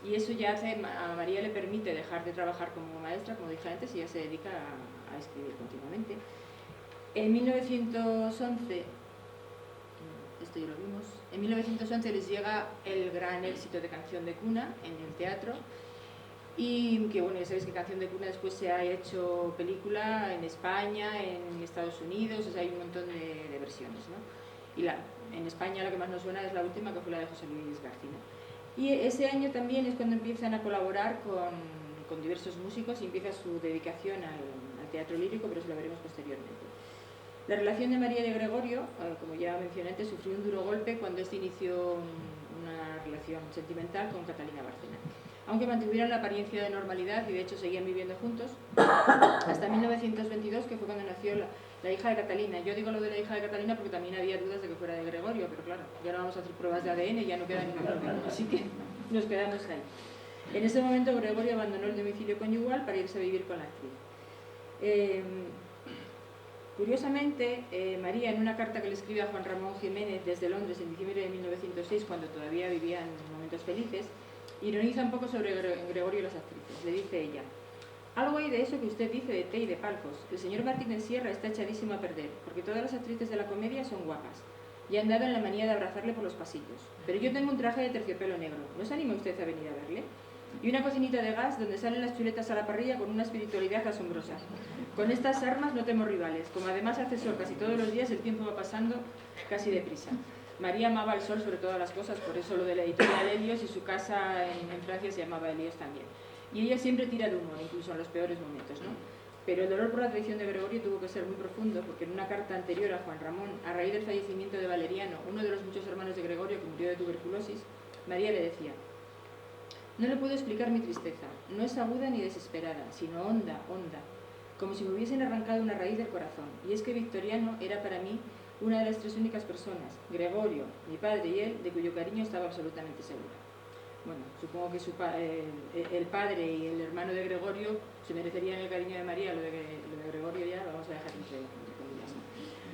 y eso ya a María le permite dejar de trabajar como maestra, como dije antes, y ya se dedica a escribir continuamente. En 1911, esto ya lo vimos, en 1911 les llega el gran éxito de Canción de Cuna en el teatro, y que bueno, ya sabéis que Canción de Cuna después se ha hecho película en España, en Estados Unidos, o sea, hay un montón de versiones, ¿no? Y en España la que más nos suena es la última, que fue la de José Luis García. Y ese año también es cuando empiezan a colaborar con diversos músicos y empieza su dedicación al teatro lírico, pero eso lo veremos posteriormente. La relación de María y de Gregorio, como ya mencioné antes, sufrió un duro golpe cuando este inició una relación sentimental con Catalina Bárcena. aunque mantuvieron la apariencia de normalidad y de hecho seguían viviendo juntos, hasta 1922, que fue cuando nació la hija de Catalina. Yo digo lo de la hija de Catalina porque también había dudas de que fuera de Gregorio, pero claro, ya no vamos a hacer pruebas de ADN, ya no queda ninguna, así que nos quedamos ahí. En ese momento Gregorio abandonó el domicilio conyugal para irse a vivir con la actriz. Curiosamente, María, en una carta que le escribe a Juan Ramón Jiménez desde Londres en diciembre de 1906, cuando todavía vivían momentos felices, ironiza un poco sobre Gregorio y las actrices. Le dice ella: algo hay de eso que usted dice de té y de palcos. El señor Martínez Sierra está echadísimo a perder, porque todas las actrices de la comedia son guapas y han dado en la manía de abrazarle por los pasillos. Pero yo tengo un traje de terciopelo negro. ¿No se anima usted a venir a verle? Y una cocinita de gas donde salen las chuletas a la parrilla con una espiritualidad asombrosa. Con estas armas no temo rivales. Como además hace sol casi todos los días, el tiempo va pasando casi deprisa. María amaba el sol sobre todas las cosas, por eso lo de la editorial Helios, y su casa en Francia se llamaba Helios también. Y ella siempre tira de humor, incluso en los peores momentos, ¿no? Pero el dolor por la traición de Gregorio tuvo que ser muy profundo, porque en una carta anterior a Juan Ramón, a raíz del fallecimiento de Valeriano, uno de los muchos hermanos de Gregorio que murió de tuberculosis, María le decía: no le puedo explicar mi tristeza, no es aguda ni desesperada, sino honda, honda, como si me hubiesen arrancado una raíz del corazón. Y es que Victoriano era para mí una de las tres únicas personas, Gregorio, mi padre y él, de cuyo cariño estaba absolutamente segura. Bueno, supongo que el padre y el hermano de Gregorio se merecerían el cariño de María, lo de Gregorio ya lo vamos a dejar entre comillas.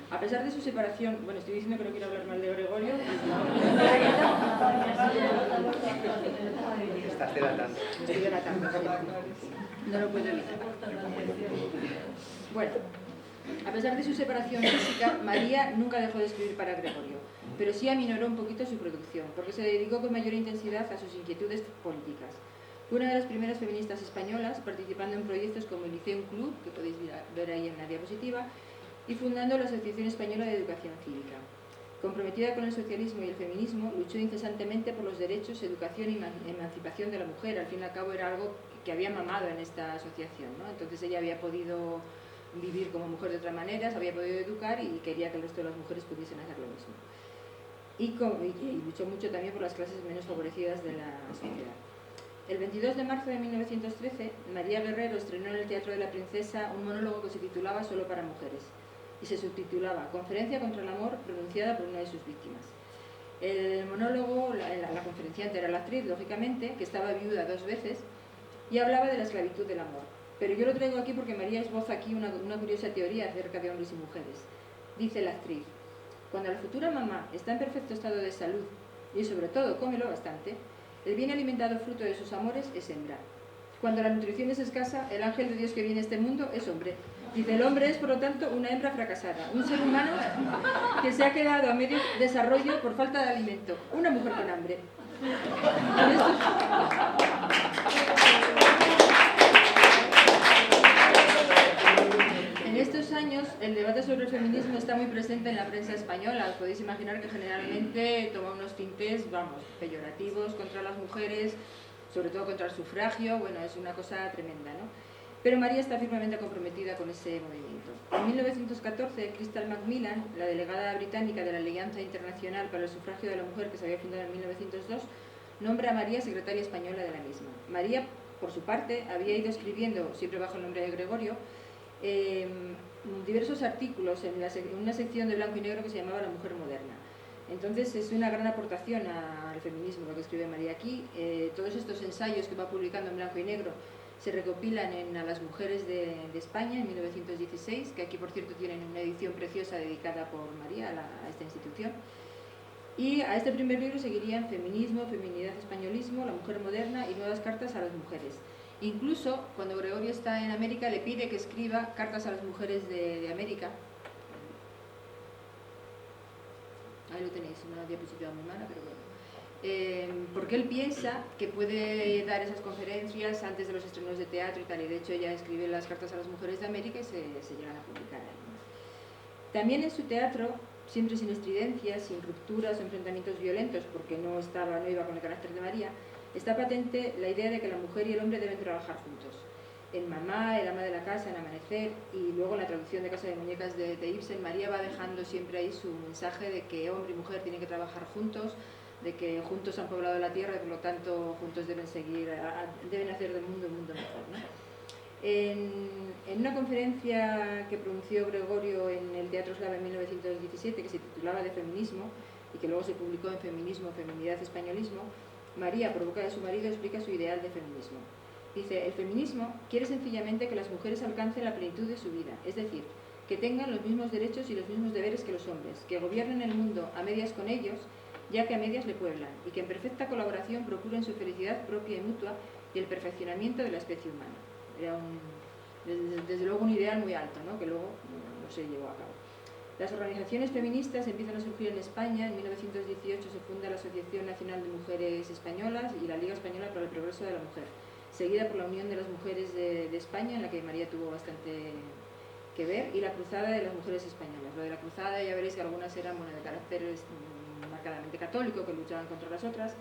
A pesar de su separación, bueno, estoy diciendo que no quiero hablar mal de Gregorio. Estás delatando. Estoy delatando, sí. No lo puedo evitar. Bueno, a pesar de su separación física, María nunca dejó de escribir para Gregorio, pero sí aminoró un poquito su producción, porque se dedicó con mayor intensidad a sus inquietudes políticas. Fue una de las primeras feministas españolas, participando en proyectos como el Liceum Club, que podéis ver ahí en la diapositiva, y fundando la Asociación Española de Educación Cívica. Comprometida con el socialismo y el feminismo, luchó incesantemente por los derechos, educación y emancipación de la mujer. Al fin y al cabo era algo que había mamado en esta asociación, ¿no? Entonces ella había podido vivir como mujer de otra manera, se había podido educar y quería que el resto de las mujeres pudiesen hacer lo mismo. Y luchó mucho también por las clases menos favorecidas de la sociedad. El 22 de marzo de 1913, María Guerrero estrenó en el Teatro de la Princesa un monólogo que se titulaba Solo para mujeres y se subtitulaba Conferencia contra el amor pronunciada por una de sus víctimas. El monólogo, la conferenciante era la actriz, lógicamente, que estaba viuda 2 veces y hablaba de la esclavitud del amor. Pero yo lo traigo aquí porque María esboza aquí una curiosa teoría acerca de hombres y mujeres. Dice la actriz: cuando la futura mamá está en perfecto estado de salud y sobre todo cómelo bastante, el bien alimentado fruto de sus amores es hembra. Cuando la nutrición es escasa, el ángel de Dios que viene a este mundo es hombre. Dice: el hombre es, por lo tanto, una hembra fracasada, un ser humano que se ha quedado a medio desarrollo por falta de alimento, una mujer con hambre. En estos años, el debate sobre el feminismo está muy presente en la prensa española. Os podéis imaginar que generalmente toma unos tintes, vamos, peyorativos contra las mujeres, sobre todo contra el sufragio. Bueno, es una cosa tremenda, ¿no? Pero María está firmemente comprometida con ese movimiento. En 1914, Crystal Macmillan, la delegada británica de la Alianza Internacional para el Sufragio de la Mujer, que se había fundado en 1902, nombra a María secretaria española de la misma. María, por su parte, había ido escribiendo, siempre bajo el nombre de Gregorio, diversos artículos en una sección de blanco y negro que se llamaba La Mujer Moderna. Entonces es una gran aportación al feminismo lo que escribe María aquí. Todos estos ensayos que va publicando en blanco y negro se recopilan en A las mujeres de España en 1916, que aquí por cierto tienen una edición preciosa dedicada por María a esta institución. Y a este primer libro seguirían Feminismo, Feminidad, Españolismo, La Mujer Moderna y Nuevas cartas a las mujeres. Incluso cuando Gregorio está en América le pide que escriba cartas a las mujeres de América. Ahí lo tenéis, una diapositiva muy mala, pero bueno. Porque él piensa que puede dar esas conferencias antes de los estrenos de teatro y tal, y de hecho ella escribe las cartas a las mujeres de América y se llegan a publicar ahí. También en su teatro, siempre sin estridencias, sin rupturas o enfrentamientos violentos, porque no iba con el carácter de María, está patente la idea de que la mujer y el hombre deben trabajar juntos. En Mamá, El ama de la casa, en Amanecer y luego en la traducción de Casa de Muñecas de Ibsen, María va dejando siempre ahí su mensaje de que hombre y mujer tienen que trabajar juntos de que juntos han poblado la tierra y por lo tanto juntos deben hacer del mundo un mundo mejor, ¿no? En una conferencia que pronunció Gregorio en el Teatro Eslava en 1917, que se titulaba De feminismo y que luego se publicó en Feminismo, Feminidad, Españolismo, María, por boca de su marido, explica su ideal de feminismo. Dice: el feminismo quiere sencillamente que las mujeres alcancen la plenitud de su vida, es decir, que tengan los mismos derechos y los mismos deberes que los hombres, que gobiernen el mundo a medias con ellos, ya que a medias le pueblan, y que en perfecta colaboración procuren su felicidad propia y mutua y el perfeccionamiento de la especie humana. Era desde luego un ideal muy alto, ¿no? Que luego no se llevó a cabo. Las organizaciones feministas empiezan a surgir en España. En 1918 se funda la Asociación Nacional de Mujeres Españolas y la Liga Española para el Progreso de la Mujer, seguida por la Unión de las Mujeres de España, en la que María tuvo bastante que ver, y la Cruzada de las Mujeres Españolas. Lo de la Cruzada ya veréis que algunas eran de carácter marcadamente católico, que luchaban contra las otras,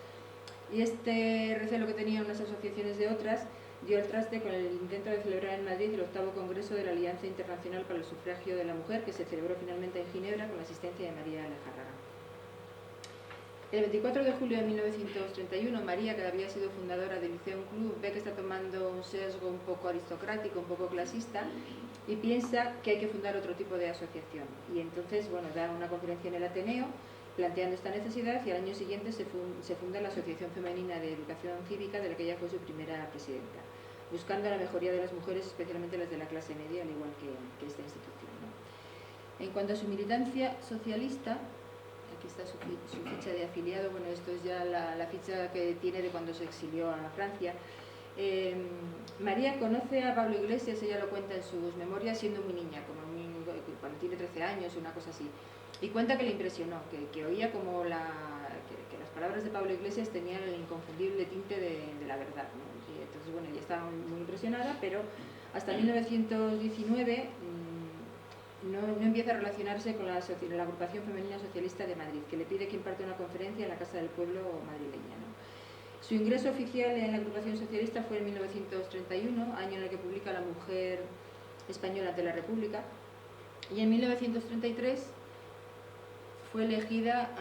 y este recelo que tenían unas asociaciones de otras dio el traste con el intento de celebrar en Madrid el 8º Congreso de la Alianza Internacional para el Sufragio de la Mujer, que se celebró finalmente en Ginebra con la asistencia de María Lejárraga. El 24 de julio de 1931, María, que había sido fundadora del Liceum Club, ve que está tomando un sesgo un poco aristocrático, un poco clasista, y piensa que hay que fundar otro tipo de asociación. Y entonces, bueno, da una conferencia en el Ateneo planteando esta necesidad, y al año siguiente se funda la Asociación Femenina de Educación Cívica, de la que ella fue su primera presidenta, buscando la mejoría de las mujeres, especialmente las de la clase media, al igual que esta institución, ¿no? En cuanto a su militancia socialista, aquí está su ficha de afiliado. Bueno, esto es ya la ficha que tiene de cuando se exilió a Francia. María conoce a Pablo Iglesias, ella lo cuenta en sus memorias, siendo muy niña, cuando tiene 13 años, una cosa así. Y cuenta que le impresionó, que oía como que las palabras de Pablo Iglesias tenían el inconfundible tinte de la verdad, ¿no? Y entonces, bueno, ella estaba muy impresionada, pero hasta 1919 no empieza a relacionarse con la Agrupación Femenina Socialista de Madrid, que le pide que imparte una conferencia en la Casa del Pueblo madrileña, ¿no? Su ingreso oficial en la Agrupación Socialista fue en 1931, año en el que publica La Mujer Española ante la República, y en 1933 fue elegida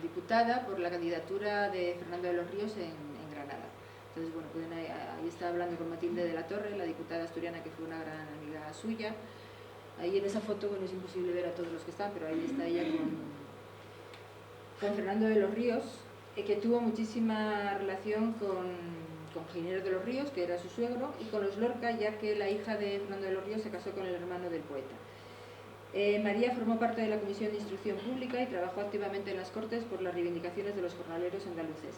diputada por la candidatura de Fernando de los Ríos en Granada. Entonces, bueno, ahí está hablando con Matilde de la Torre, la diputada asturiana, que fue una gran amiga suya. Ahí en esa foto, bueno, es imposible ver a todos los que están, pero ahí está ella con Fernando de los Ríos, que tuvo muchísima relación con Ginés de los Ríos, que era su suegro, y con los Lorca, ya que la hija de Fernando de los Ríos se casó con el hermano del poeta. María formó parte de la Comisión de Instrucción Pública y trabajó activamente en las Cortes por las reivindicaciones de los jornaleros andaluces.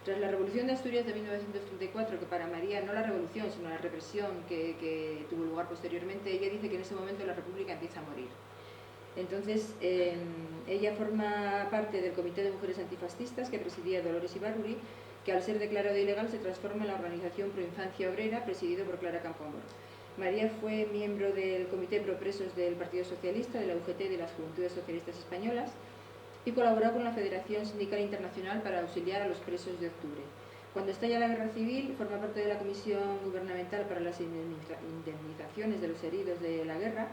Tras la Revolución de Asturias de 1934, que para María no la revolución, sino la represión que tuvo lugar posteriormente, ella dice que en ese momento la República empieza a morir. Entonces, ella forma parte del Comité de Mujeres Antifascistas que presidía Dolores Ibárruri, que al ser declarado ilegal se transforma en la Organización Pro Infancia Obrera, presidido por Clara Campoamor. María fue miembro del Comité Pro Presos del Partido Socialista, de la UGT y de las Juventudes Socialistas Españolas, y colaboró con la Federación Sindical Internacional para auxiliar a los presos de octubre. Cuando estalla la Guerra Civil, forma parte de la Comisión Gubernamental para las Indemnizaciones de los Heridos de la Guerra,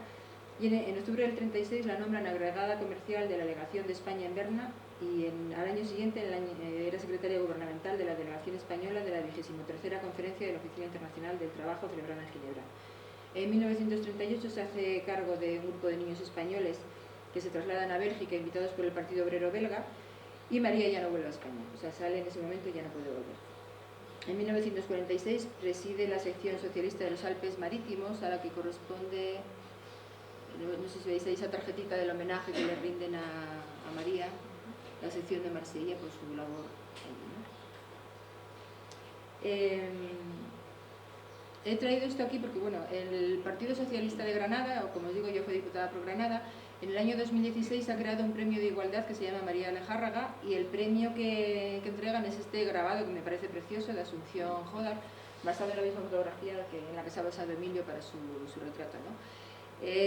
y en octubre del 36 la nombran agregada comercial de la Delegación de España en Berna, y al año siguiente era secretaria gubernamental de la Delegación Española de la 23ª Conferencia de la Oficina Internacional del Trabajo celebrada en Ginebra. En 1938 se hace cargo de un grupo de niños españoles que se trasladan a Bélgica, invitados por el Partido Obrero belga, y María ya no vuelve a España, o sea, sale en ese momento y ya no puede volver. En 1946 preside la sección socialista de los Alpes Marítimos, a la que corresponde, no sé si veis ahí esa tarjetita del homenaje que le rinden a María, la sección de Marsella, por su labor allí, ¿no? He traído esto aquí porque, bueno, el Partido Socialista de Granada, o como os digo, yo fui diputada por Granada, en el año 2016 ha creado un premio de igualdad que se llama María Lejárraga, y el premio que entregan es este grabado que me parece precioso, de Asunción Jodar, basado en la misma fotografía en la que se ha basado Emilio para su retrato, ¿no?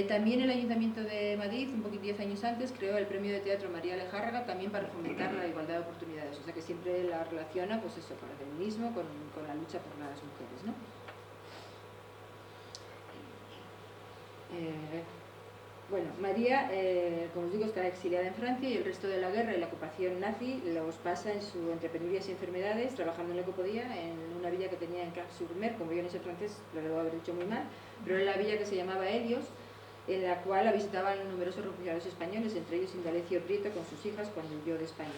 También el Ayuntamiento de Madrid, un poquito 10 años antes, creó el premio de teatro María Lejárraga, también para fomentar la igualdad de oportunidades, o sea que siempre la relaciona, pues eso, con el feminismo, con la lucha por las mujeres, ¿no? Bueno, María, como os digo, está exiliada en Francia y el resto de la guerra y la ocupación nazi los pasa en su entre penurias y enfermedades, trabajando en lo que podía en una villa que tenía en Cap-sur-Mer, como yo no sé francés, lo debo haber dicho muy mal, pero era la villa que se llamaba Helios, en la cual la visitaban numerosos refugiados españoles, entre ellos Indalecio Prieto con sus hijas cuando huyó de España.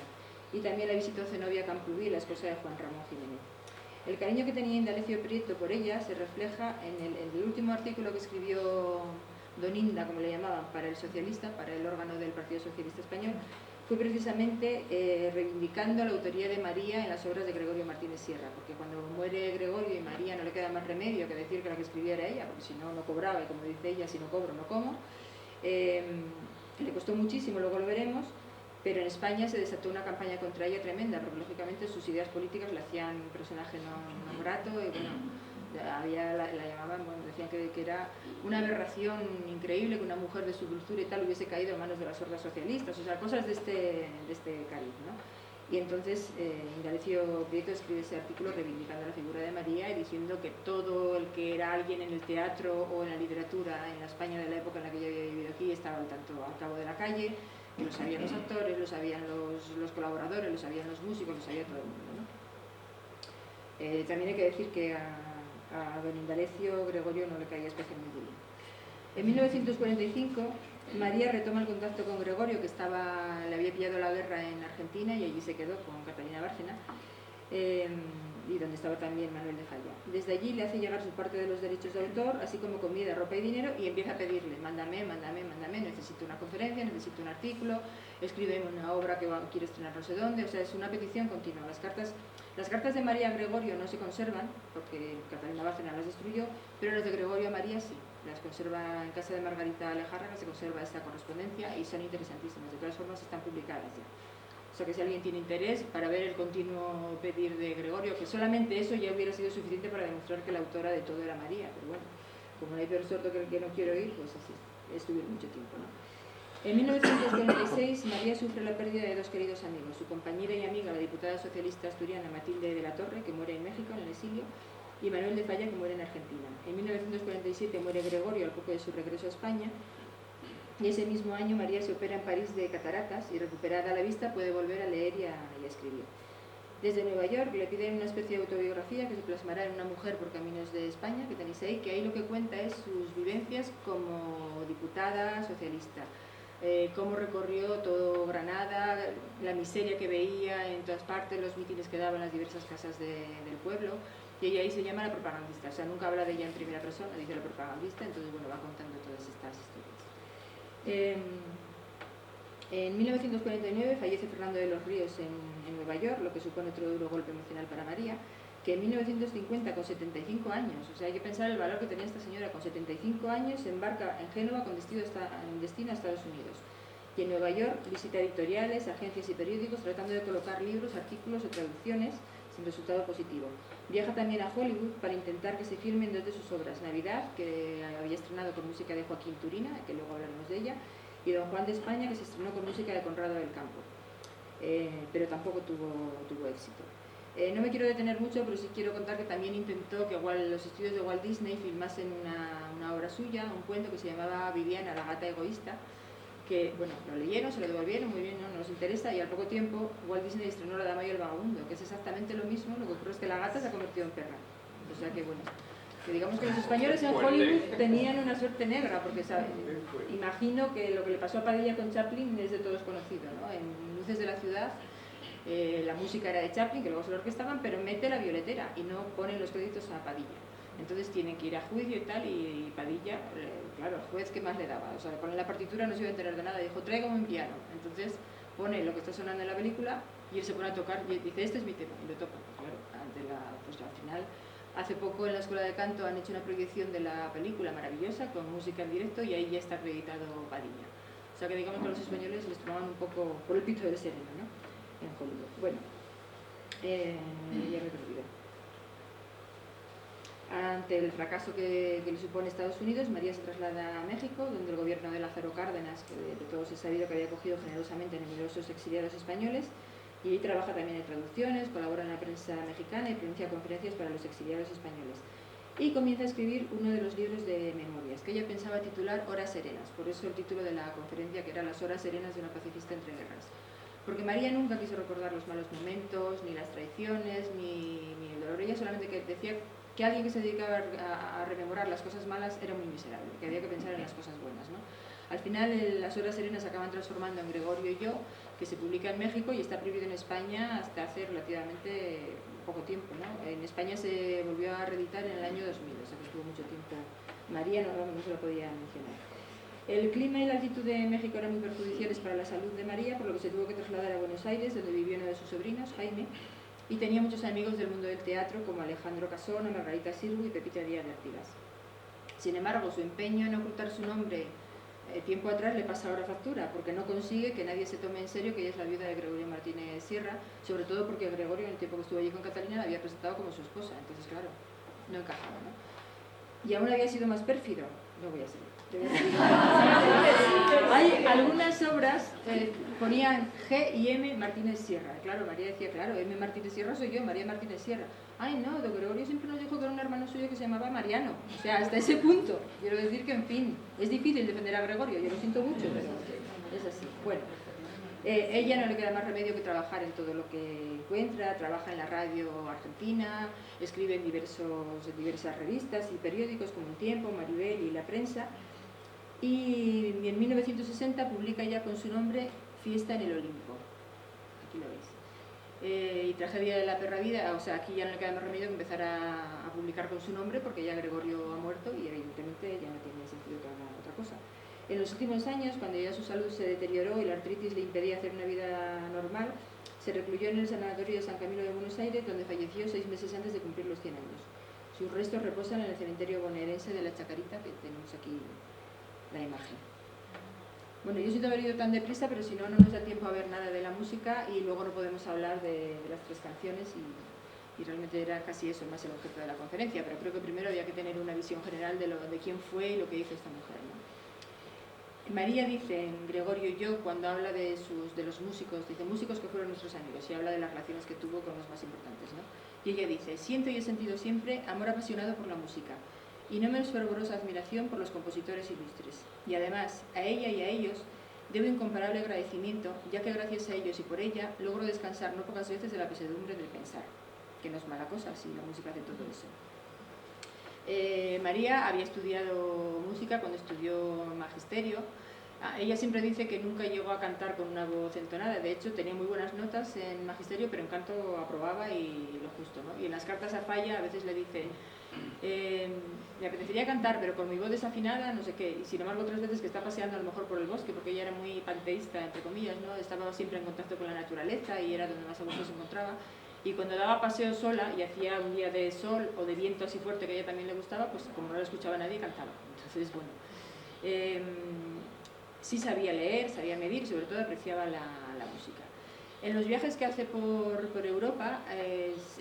Y también la visitó Zenobia Camprubí, la esposa de Juan Ramón Jiménez. El cariño que tenía Indalecio Prieto por ella se refleja en el último artículo que escribió Doninda, como le llamaban, para El Socialista, para el órgano del Partido Socialista Español, fue precisamente reivindicando la autoría de María en las obras de Gregorio Martínez Sierra, porque cuando muere Gregorio y María no le queda más remedio que decir que la que escribía era ella, porque si no, no cobraba, y como dice ella, si no cobro, no como. Le costó muchísimo, luego lo veremos, pero en España se desató una campaña contra ella tremenda, porque lógicamente sus ideas políticas la hacían un personaje no grato, y bueno, la llamaban, bueno, decían que era una aberración increíble que una mujer de su dulzura y tal hubiese caído en manos de las hordas socialistas, o sea, cosas de este cariz, ¿no? Y entonces Indalecio Prieto escribe ese artículo reivindicando la figura de María y diciendo que todo el que era alguien en el teatro o en la literatura en la España de la época en la que yo había vivido aquí estaba al cabo de la calle, que lo sabían los actores, lo sabían los colaboradores, lo sabían los músicos, lo sabía todo el mundo, ¿no? También hay que decir que a don Indalecio Gregorio no le caía especialmente bien. En 1945 María retoma el contacto con Gregorio, que le había pillado la guerra en Argentina y allí se quedó con Catalina Bárcena, y donde estaba también Manuel de Falla. Desde allí le hace llegar su parte de los derechos de autor, así como comida, ropa y dinero, y empieza a pedirle, mándame, necesito una conferencia, necesito un artículo, escríbeme una obra que quiero estrenar no sé dónde, o sea, es una petición continua. Las cartas de María a Gregorio no se conservan, porque Catalina Bárcena las destruyó, pero las de Gregorio a María sí, las conserva en casa de Margarita Alejárraga, se conserva esta correspondencia y son interesantísimas, de todas formas están publicadas ya. O sea que si alguien tiene interés para ver el continuo pedir de Gregorio, que solamente eso ya hubiera sido suficiente para demostrar que la autora de todo era María, pero bueno, como no hay peor sordo que el que no quiere oír, pues así estuvieron mucho tiempo, ¿no? En 1946 María sufre la pérdida de dos queridos amigos, su compañera y amiga, la diputada socialista asturiana Matilde de la Torre, que muere en México, en el exilio, y Manuel de Falla, que muere en Argentina. En 1947 muere Gregorio al poco de su regreso a España, y ese mismo año María se opera en París de cataratas y recuperada la vista puede volver a leer y a escribir. Desde Nueva York le piden una especie de autobiografía que se plasmará en Una mujer por caminos de España, que tenéis ahí, que ahí lo que cuenta es sus vivencias como diputada socialista, cómo recorrió todo Granada, la miseria que veía en todas partes, los mítines que daban en las diversas casas del pueblo, y ella ahí se llama la propagandista, o sea, nunca habla de ella en primera persona, dice la propagandista, entonces bueno, va contando todas estas historias. En 1949 fallece Fernando de los Ríos en Nueva York, lo que supone otro duro golpe emocional para María, que en 1950, con 75 años, o sea, hay que pensar el valor que tenía esta señora, con 75 años se embarca en Génova con destino a Estados Unidos. Y en Nueva York visita editoriales, agencias y periódicos tratando de colocar libros, artículos o traducciones sin resultado positivo. Viaja también a Hollywood para intentar que se filmen dos de sus obras, Navidad, que había estrenado con música de Joaquín Turina, que luego hablaremos de ella, y Don Juan de España, que se estrenó con música de Conrado del Campo, pero tampoco tuvo éxito. No me quiero detener mucho, pero sí quiero contar que también intentó que los estudios de Walt Disney filmasen una obra suya, un cuento que se llamaba Viviana, la gata egoísta, que, bueno, lo leyeron, se lo devolvieron, muy bien, no nos interesa, y al poco tiempo Walt Disney estrenó La dama y el vagabundo, que es exactamente lo mismo, lo que ocurre es que la gata se ha convertido en perra. O sea que, bueno, que digamos que los españoles en Hollywood tenían una suerte negra, porque ¿saben? Imagino que lo que le pasó a Padilla con Chaplin es de todos conocido, ¿no? En Luces de la ciudad la música era de Chaplin, que luego se lo orquestaban, pero mete la violetera y no ponen los créditos a Padilla. Entonces tienen que ir a juicio y tal, y Padilla, claro, el juez, ¿qué más le daba? O sea, con la partitura no se iba a enterar de nada, dijo, tráigame un piano. Entonces pone lo que está sonando en la película y él se pone a tocar y dice, este es mi tema, y lo toca. Claro, pues al final, hace poco en la Escuela de Canto han hecho una proyección de la película maravillosa, con música en directo, y ahí ya está acreditado Padilla. O sea que digamos que los españoles les tomaban un poco por el pito del sereno, ¿no? En Hollywood. Bueno, ya me he perdido. Ante el fracaso que le supone Estados Unidos, María se traslada a México, donde el gobierno de Lázaro Cárdenas, que de todos he sabido que había acogido generosamente a numerosos exiliados españoles, y ahí trabaja también en traducciones, colabora en la prensa mexicana y pronuncia conferencias para los exiliados españoles. y comienza a escribir uno de los libros de memorias, que ella pensaba titular Horas Serenas, por eso el título de la conferencia, que era Las horas serenas de una pacifista entre guerras. Porque María nunca quiso recordar los malos momentos, ni las traiciones, ni el dolor. Ella solamente que decía que alguien que se dedicaba a rememorar las cosas malas era muy miserable, que había que pensar en las cosas buenas, ¿no? Al final, Las horas serenas se acaban transformando en Gregorio y yo, que se publica en México y está prohibido en España hasta hace relativamente poco tiempo, ¿no? En España se volvió a reeditar en el año 2000, o sea que estuvo mucho tiempo. María no se lo podía mencionar. El clima y la altitud de México eran muy perjudiciales para la salud de María, por lo que se tuvo que trasladar a Buenos Aires, donde vivió uno de sus sobrinos, Jaime, y tenía muchos amigos del mundo del teatro, como Alejandro Casona, Margarita Sirgu y Pepita Díaz de Artigas. Sin embargo, su empeño en ocultar su nombre tiempo atrás le pasa ahora factura, porque no consigue que nadie se tome en serio que ella es la viuda de Gregorio Martínez Sierra, sobre todo porque Gregorio, en el tiempo que estuvo allí con Catalina, la había presentado como su esposa, entonces claro, no encajaba, ¿no? Y aún había sido más pérfido, no voy a ser. Hay algunas obras ponían G y M Martínez Sierra. Claro, María decía, claro, M Martínez Sierra soy yo, María Martínez Sierra. Ay, no, don Gregorio siempre nos dijo que era un hermano suyo que se llamaba Mariano. O sea, hasta ese punto. Quiero decir que, en fin, es difícil defender a Gregorio, yo lo siento mucho, pero es así. Bueno, ella no le queda más remedio que trabajar en todo lo que encuentra, trabaja en la radio argentina, escribe en diversas revistas y periódicos como El Tiempo, Maribel y La Prensa. Y en 1960 publica ya con su nombre Fiesta en el Olimpo. Aquí lo veis. Y Tragedia de la perra vida, o sea, aquí ya no le queda más remedio que empezar a publicar con su nombre, porque ya Gregorio ha muerto y evidentemente ya no tiene sentido que haga otra cosa. En los últimos años, cuando ya su salud se deterioró y la artritis le impedía hacer una vida normal, se recluyó en el Sanatorio de San Camilo de Buenos Aires, donde falleció 6 meses antes de cumplir los 100 años. Sus restos reposan en el cementerio bonaerense de La Chacarita, que tenemos aquí la imagen. Bueno, yo siento haber ido tan deprisa, pero si no, no nos da tiempo a ver nada de la música y luego no podemos hablar de las 3 canciones y realmente era casi eso más el objeto de la conferencia, pero creo que primero había que tener una visión general de quién fue y lo que hizo esta mujer, ¿no? María dice en Gregorio y yo, cuando habla de los músicos, dice músicos que fueron nuestros amigos y habla de las relaciones que tuvo con los más importantes, ¿no? Y ella dice, siento y he sentido siempre amor apasionado por la música y no menos fervorosa admiración por los compositores ilustres. Y además, a ella y a ellos debo incomparable agradecimiento, ya que gracias a ellos y por ella logro descansar no pocas veces de la pesadumbre del pensar, que no es mala cosa si la música hace todo eso. María había estudiado música cuando estudió magisterio. Ella siempre dice que nunca llegó a cantar con una voz entonada, de hecho tenía muy buenas notas en magisterio, pero en canto aprobaba y lo justo, ¿no? Y en las cartas a Falla a veces le dice, me apetecería cantar, pero con mi voz desafinada, no sé qué, y sin embargo otras veces que está paseando a lo mejor por el bosque, porque ella era muy panteísta, entre comillas, ¿no? Estaba siempre en contacto con la naturaleza y era donde más a gusto se encontraba. Y cuando daba paseo sola y hacía un día de sol o de viento así fuerte que a ella también le gustaba, pues como no la escuchaba nadie, cantaba. Entonces, bueno, sí sabía leer, sabía medir y sobre todo apreciaba la música. En los viajes que hace por Europa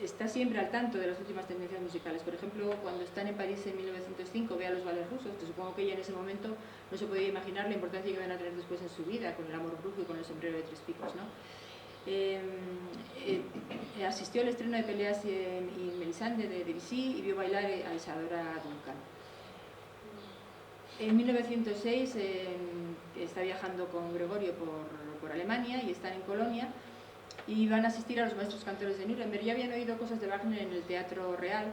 está siempre al tanto de las últimas tendencias musicales. Por ejemplo, cuando están en París en 1905 ve a los ballets rusos, que supongo que ella en ese momento no se podía imaginar la importancia que iban a tener después en su vida, con el amor brujo y con el sombrero de 3 picos, ¿no? Asistió al estreno de Peleas y Melisande de Debussy y vio bailar a Isadora Duncan. En 1906 está viajando con Gregorio por Alemania y están en Colonia y van a asistir a los maestros cantores de Nuremberg. Ya habían oído cosas de Wagner en el Teatro Real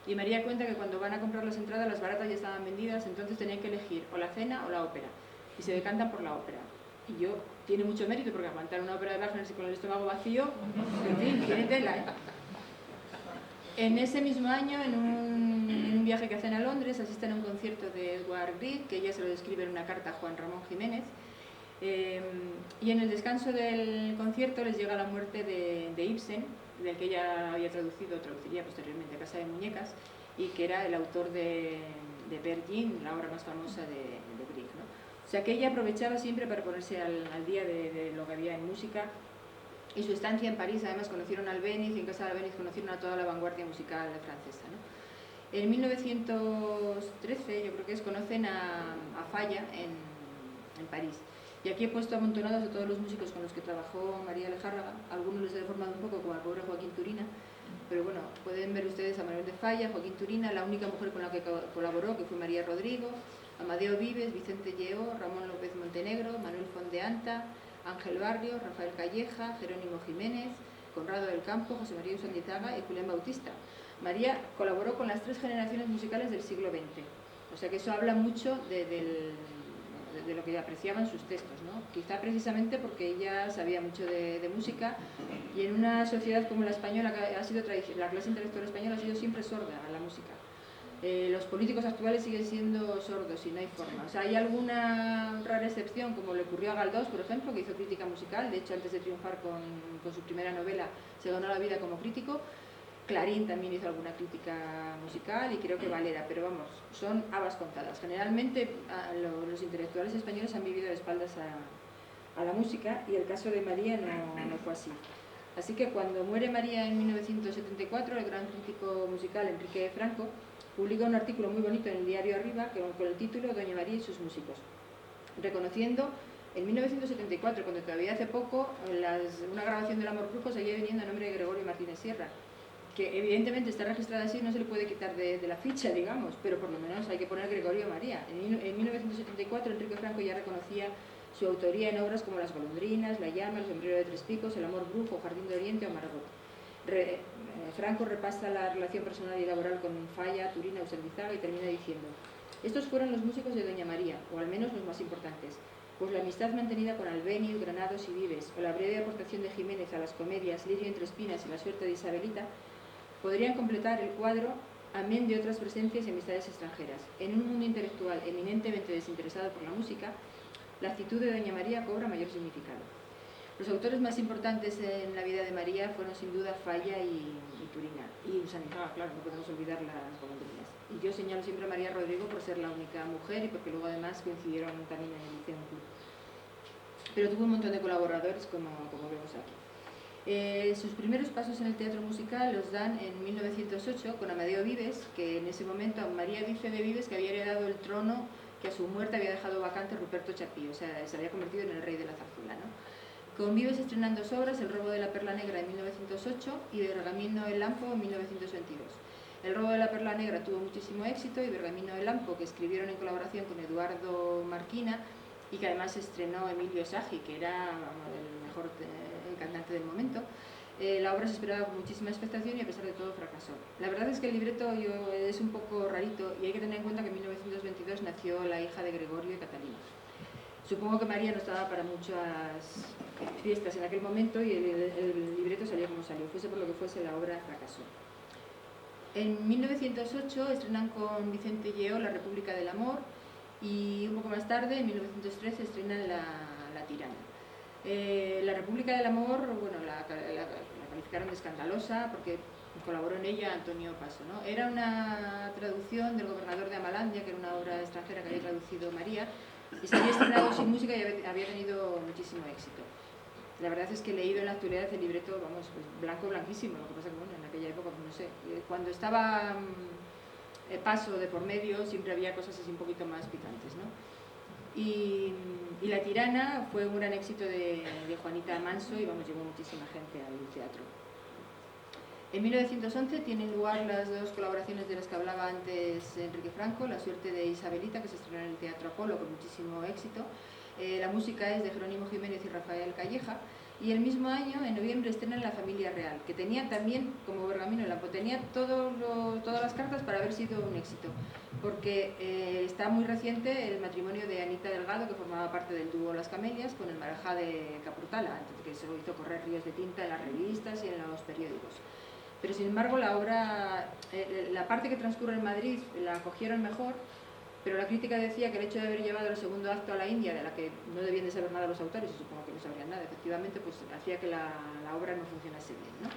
y María cuenta que cuando van a comprar las entradas las baratas ya estaban vendidas, entonces tenían que elegir o la cena o la ópera y se decantan por la ópera. Y yo, tiene mucho mérito porque aguantar una ópera de Wagner con el estómago vacío, en fin, tiene tela, ¿eh? En ese mismo año, en un viaje que hacen a Londres, asisten a un concierto de Edward Grieg, que ella se lo describe en una carta a Juan Ramón Jiménez, y en el descanso del concierto les llega la muerte de Ibsen, del que ella había traduciría posteriormente Casa de Muñecas, y que era el autor de Peer Gynt, la obra más famosa de Grieg, ¿no? O sea que ella aprovechaba siempre para ponerse al día de lo que había en música. Y su estancia en París, además, conocieron a Albéniz y en casa de Albéniz conocieron a toda la vanguardia musical francesa, ¿no? En 1913, yo creo que conocen a Falla en París. Y aquí he puesto amontonados a todos los músicos con los que trabajó María Lejárraga. Algunos les he deformado un poco, como al pobre Joaquín Turina, pero bueno, pueden ver ustedes a Manuel de Falla, Joaquín Turina, la única mujer con la que colaboró, que fue María Rodrigo, Amadeo Vives, Vicente Lleó, Ramón López Montenegro, Manuel Fondeanta, Ángel Barrio, Rafael Calleja, Jerónimo Jiménez, Conrado del Campo, José María Usandizaga y Julián Bautista. María colaboró con las 3 generaciones musicales del siglo XX, o sea que eso habla mucho de lo que apreciaban sus textos, ¿no? Quizá precisamente porque ella sabía mucho de música, y en una sociedad como la española, que ha sido la clase intelectual española ha sido siempre sorda a la música. Los políticos actuales siguen siendo sordos y no hay forma. O sea, hay alguna rara excepción, como le ocurrió a Galdós, por ejemplo, que hizo crítica musical. De hecho, antes de triunfar con su primera novela, se ganó la vida como crítico. Clarín también hizo alguna crítica musical, y creo que Valera, pero vamos, son habas contadas. Generalmente los intelectuales españoles han vivido de espaldas a la música, y el caso de María no fue así. Así que cuando muere María en 1974, el gran crítico musical Enrique Franco publica un artículo muy bonito en el diario Arriba con el título Doña María y sus músicos, reconociendo en 1974, cuando todavía hace poco una grabación del Amor Brujo seguía viniendo a nombre de Gregorio Martínez Sierra, que evidentemente está registrada así, no se le puede quitar de la ficha, digamos, pero por lo menos hay que poner Gregorio María. En 1974 Enrique Franco ya reconocía su autoría en obras como Las golondrinas, La llama, El sombrero de 3 picos, El amor brujo, Jardín de Oriente o Margot. Franco repasa la relación personal y laboral con Falla, Turina, Usandizaga y termina diciendo: estos fueron los músicos de Doña María, o al menos los más importantes, pues la amistad mantenida con Albéniz, Granados y Vives, o la breve aportación de Jiménez a las comedias Lirio entre espinas y La suerte de Isabelita, podrían completar el cuadro, amén de otras presencias y amistades extranjeras. En un mundo intelectual eminentemente desinteresado por la música, la actitud de Doña María cobra mayor significado. Los autores más importantes en la vida de María fueron sin duda Falla y Turina. Y Usandizaga, claro, no podemos olvidar Las golondrinas. Y yo señalo siempre a María Rodrigo por ser la única mujer y porque luego además coincidieron también en el Liceo Club. Pero tuvo un montón de colaboradores, como vemos aquí. Sus primeros pasos en el teatro musical los dan en 1908 con Amadeo Vives, que en ese momento María dice de Vives que había heredado el trono que a su muerte había dejado vacante Ruperto Chapí, o sea, se había convertido en el rey de la zarzuela, ¿no? Con Vives estrenan 2 obras, El robo de la perla negra en 1908 y Bergamino el Lampo en 1922. El robo de la perla negra tuvo muchísimo éxito, y Bergamino el Lampo, que escribieron en colaboración con Eduardo Marquina, y que además estrenó Emilio Sagi, que era el mejor cantante del momento. La obra se esperaba con muchísima expectación y a pesar de todo fracasó. La verdad es que el libreto es un poco rarito, y hay que tener en cuenta que en 1922 nació la hija de Gregorio y Catalina. Supongo que María no estaba para muchas fiestas en aquel momento, y el libreto salió como salió. Fuese por lo que fuese, la obra fracasó. En 1908 estrenan con Vicente Lleó La República del Amor, y un poco más tarde, en 1913, estrenan La tirana. La República del Amor, bueno, la calificaron de escandalosa porque colaboró en ella Antonio Paso, ¿no? Era una traducción del Gobernador de Amalandia, que era una obra extranjera que había traducido María, y se había estrenado sin música y había tenido muchísimo éxito. La verdad es que he leído en la actualidad el libreto, vamos, pues blanco, blanquísimo, lo que pasa que, bueno, en aquella época, no sé, cuando estaba Paso de por medio, siempre había cosas así un poquito más picantes, ¿no? Y La tirana fue un gran éxito de Juanita Manso, y vamos, llevó muchísima gente al teatro. En 1911 tienen lugar las 2 colaboraciones de las que hablaba antes Enrique Franco, La suerte de Isabelita, que se estrenó en el Teatro Apolo con muchísimo éxito. La música es de Jerónimo Jiménez y Rafael Calleja, y el mismo año, en noviembre, estrenan La familia real, que tenía también, como Bergamino el Lampo, tenía todas las cartas para haber sido un éxito, porque está muy reciente el matrimonio de Anita Delgado, que formaba parte del dúo Las Camelias, con el Marajá de Capurtala, que se lo hizo correr ríos de tinta en las revistas y en los periódicos. Pero sin embargo la obra, la parte que transcurre en Madrid la acogieron mejor, pero la crítica decía que el hecho de haber llevado el segundo acto a la India, de la que no debían de saber nada los autores, y supongo que no sabrían nada, efectivamente, pues hacía que la obra no funcionase bien, ¿no?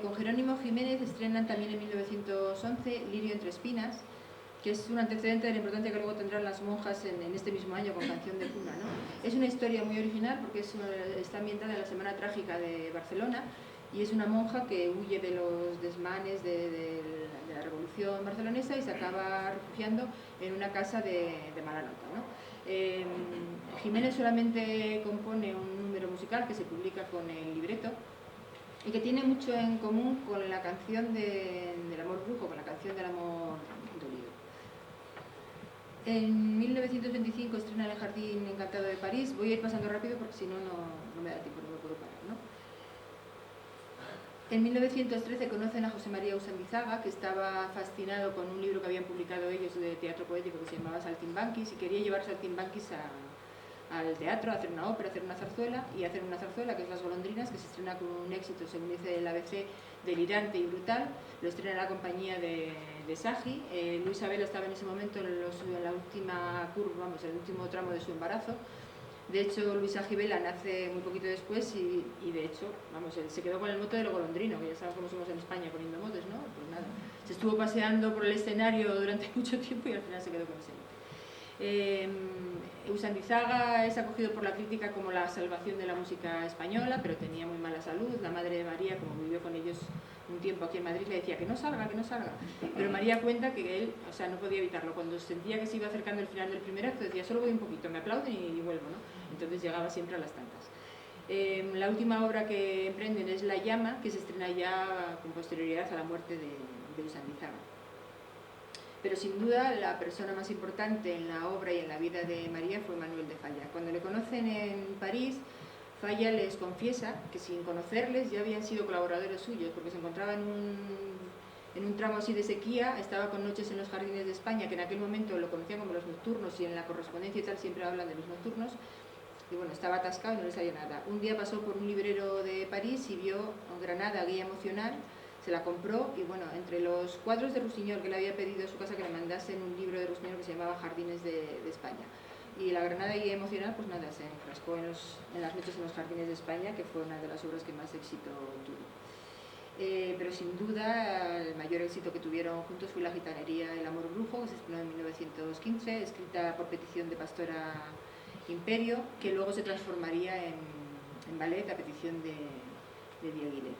Con Jerónimo Jiménez estrenan también en 1911 Lirio entre espinas, que es un antecedente de la importancia que luego tendrán las monjas en este mismo año con Canción de cuna, ¿no? Es una historia muy original porque está ambientada en la Semana Trágica de Barcelona, y es una monja que huye de los desmanes de la revolución barcelonesa y se acaba refugiando en una casa de mala nota, ¿no? Jiménez solamente compone un número musical que se publica con el libreto y que tiene mucho en común con la canción del amor brujo, con la canción del amor dolido. En 1925 estrena El jardín encantado de París. Voy a ir pasando rápido porque si no, no me da tiempo, no me puedo parar, ¿no? En 1913 conocen a José María Usandizaga, que estaba fascinado con un libro que habían publicado ellos de teatro poético que se llamaba Saltimbanquis, y quería llevar Saltimbanquis al teatro, a hacer una ópera, a hacer una zarzuela, que es Las golondrinas, que se estrena con un éxito, según dice el ABC, delirante y brutal. Lo estrena la compañía de Sagi. Luis Abel estaba en ese momento en la última curva, vamos, el último tramo de su embarazo. De hecho, Luisa Gibela nace muy poquito después y de hecho, vamos, él se quedó con el mote de lo golondrino, que ya sabes cómo somos en España poniendo motes, ¿no? Pues nada, se estuvo paseando por el escenario durante mucho tiempo y al final se quedó con ese mote. Usandizaga es acogido por la crítica como la salvación de la música española, pero tenía muy mala salud. La madre de María, como vivió con ellos un tiempo aquí en Madrid, le decía que no salga. Pero María cuenta que él, o sea, no podía evitarlo. Cuando sentía que se iba acercando el final del primer acto, decía, solo voy un poquito, me aplauden y vuelvo, ¿no? Entonces llegaba siempre a las tantas. La última obra que emprenden es La llama, que se estrena ya con posterioridad a la muerte de Usandizaga. Pero sin duda la persona más importante en la obra y en la vida de María fue Manuel de Falla. Cuando le conocen en París, Falla les confiesa que sin conocerles ya habían sido colaboradores suyos, porque se encontraba en un tramo así de sequía, estaba con Noches en los Jardines de España, que en aquel momento lo conocían como los nocturnos, y en la correspondencia y tal siempre hablan de los nocturnos, y bueno, estaba atascado y no le salía nada. Un día pasó por un librero de París y vio Granada, guía emocional, se la compró y bueno, entre los cuadros de Rusiñol que le había pedido a su casa que le mandasen un libro de Rusiñol que se llamaba Jardines de España, y la Granada guía emocional, pues nada, se enfrascó en las Noches en los Jardines de España, que fue una de las obras que más éxito tuvo. Pero sin duda el mayor éxito que tuvieron juntos fue La gitanería El amor brujo, que se estrenó en 1915, escrita por petición de Pastora Imperio, que luego se transformaría en ballet a petición de Diaghilev.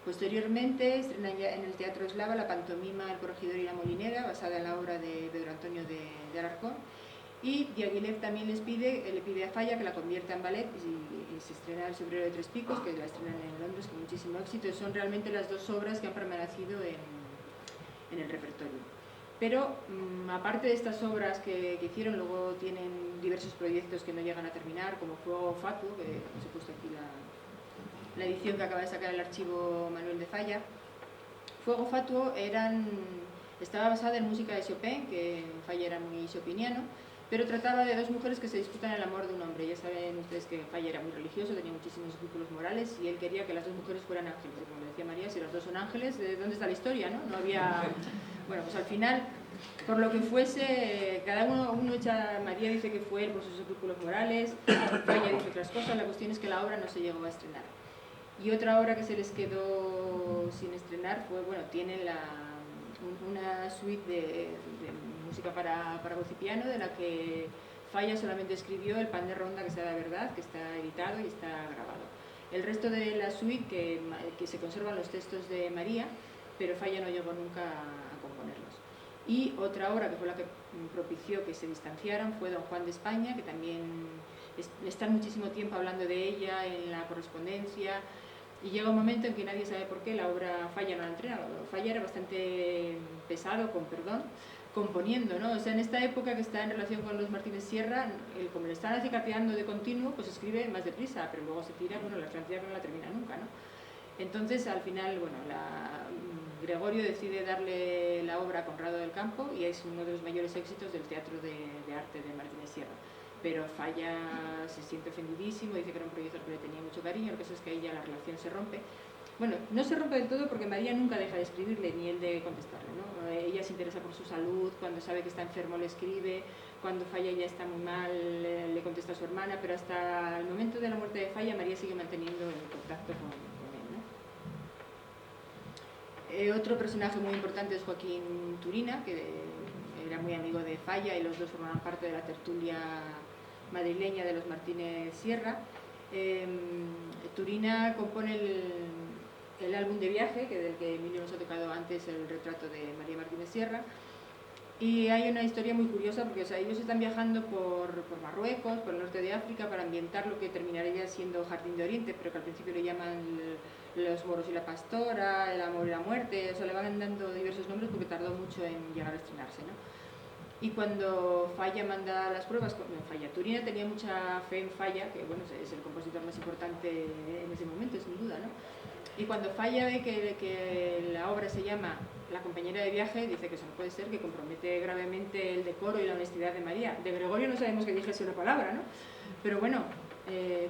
Posteriormente estrena en el Teatro Eslava la pantomima El corregidor y la molinera, basada en la obra de Pedro Antonio de Alarcón, y Diaghilev también le pide a Falla que la convierta en ballet y se estrena El sombrero de tres picos, que la estrenan en Londres con muchísimo éxito. Son realmente las dos obras que han permanecido en el repertorio. Pero aparte de estas obras que hicieron, luego tienen diversos proyectos que no llegan a terminar, como Fuego Fatuo, que os he puesto aquí la edición que acaba de sacar el archivo Manuel de Falla. Fuego Fatuo estaba basada en música de Chopin, que Falla era muy chopiniano, pero trataba de dos mujeres que se disputan el amor de un hombre. Ya saben ustedes que Falla era muy religioso, tenía muchísimos escrúpulos morales y él quería que las dos mujeres fueran ángeles. Y como le decía María, si los dos son ángeles, ¿de dónde está la historia? No había... Bueno, pues al final, por lo que fuese, cada uno echa... María dice que fue él por sus escrúpulos morales, Falla dice otras cosas. La cuestión es que la obra no se llegó a estrenar. Y otra obra que se les quedó sin estrenar fue, bueno, tienen una suite de música para voz y piano, de la que Falla solamente escribió El pan de ronda que sea la verdad, que está editado y está grabado. El resto de la suite, que se conservan los textos de María, pero Falla no llegó nunca a componerlos. Y otra obra que fue la que propició que se distanciaran fue Don Juan de España, que también están muchísimo tiempo hablando de ella en la correspondencia, y llega un momento en que nadie sabe por qué la obra Falla no la entrega. Falla era bastante pesado, con perdón, componiendo, ¿no? O sea, en esta época que está en relación con los Martínez Sierra, como le están acicateando de continuo, pues escribe más deprisa, pero luego se tira, bueno, la francesa no la termina nunca, ¿no? Entonces, al final, bueno, Gregorio decide darle la obra a Conrado del Campo y es uno de los mayores éxitos del teatro de arte de Martínez Sierra. Pero Falla se siente ofendidísimo, dice que era un proyecto al que le tenía mucho cariño. Lo que pasa es que ahí ya la relación se rompe. Bueno, no se rompe del todo porque María nunca deja de escribirle ni él de contestarle, ¿no? Ella se interesa por su salud, cuando sabe que está enfermo le escribe, cuando Falla ya está muy mal le contesta a su hermana, pero hasta el momento de la muerte de Falla María sigue manteniendo el contacto con él, ¿no? Otro personaje muy importante es Joaquín Turina, que era muy amigo de Falla y los dos formaban parte de la tertulia madrileña de los Martínez Sierra. Turina compone el álbum de viaje, del que Emilio nos ha tocado antes el retrato de María Martínez Sierra, Y hay una historia muy curiosa porque, o sea, ellos están viajando por Marruecos, por el norte de África, para ambientar lo que terminaría siendo Jardín de Oriente, pero que al principio le llaman Los moros y la pastora, El amor y la muerte, o sea, le van dando diversos nombres porque tardó mucho en llegar a estrenarse, ¿no? Y cuando Falla manda las pruebas, Falla, Turina tenía mucha fe en Falla, que bueno, es el compositor más importante en ese momento, sin duda, ¿no? Y cuando Falla ve que la obra se llama La compañera de viaje, dice que eso no puede ser, que compromete gravemente el decoro y la honestidad de María. De Gregorio no sabemos que dijese una palabra, ¿no? Pero bueno,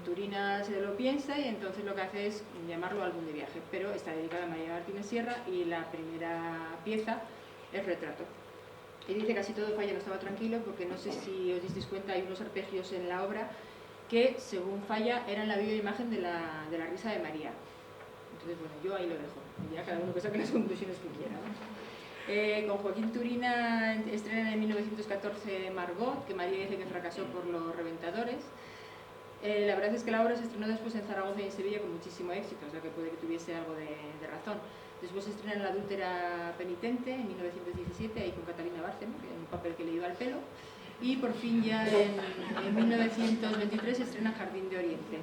Turina se lo piensa y entonces lo que hace es llamarlo álbum de viaje, pero está dedicada a María Martínez Sierra y la primera pieza es Retrato. Y dice que casi todo Falla no estaba tranquilo porque no sé si os disteis cuenta, hay unos arpegios en la obra que, según Falla, eran la viva imagen de la risa de María. Entonces, bueno, yo ahí lo dejo, ya cada uno que saque las conclusiones que quiera, ¿no? Con Joaquín Turina estrena en 1914 Margot, que María dice que fracasó por Los Reventadores. La verdad es que la obra se estrenó después en Zaragoza y en Sevilla con muchísimo éxito, o sea que puede que tuviese algo de razón. Después se estrena La adúltera penitente en 1917, ahí con Catalina Bárcena, que era un papel que le iba al pelo. Y por fin ya en 1923 se estrena Jardín de Oriente.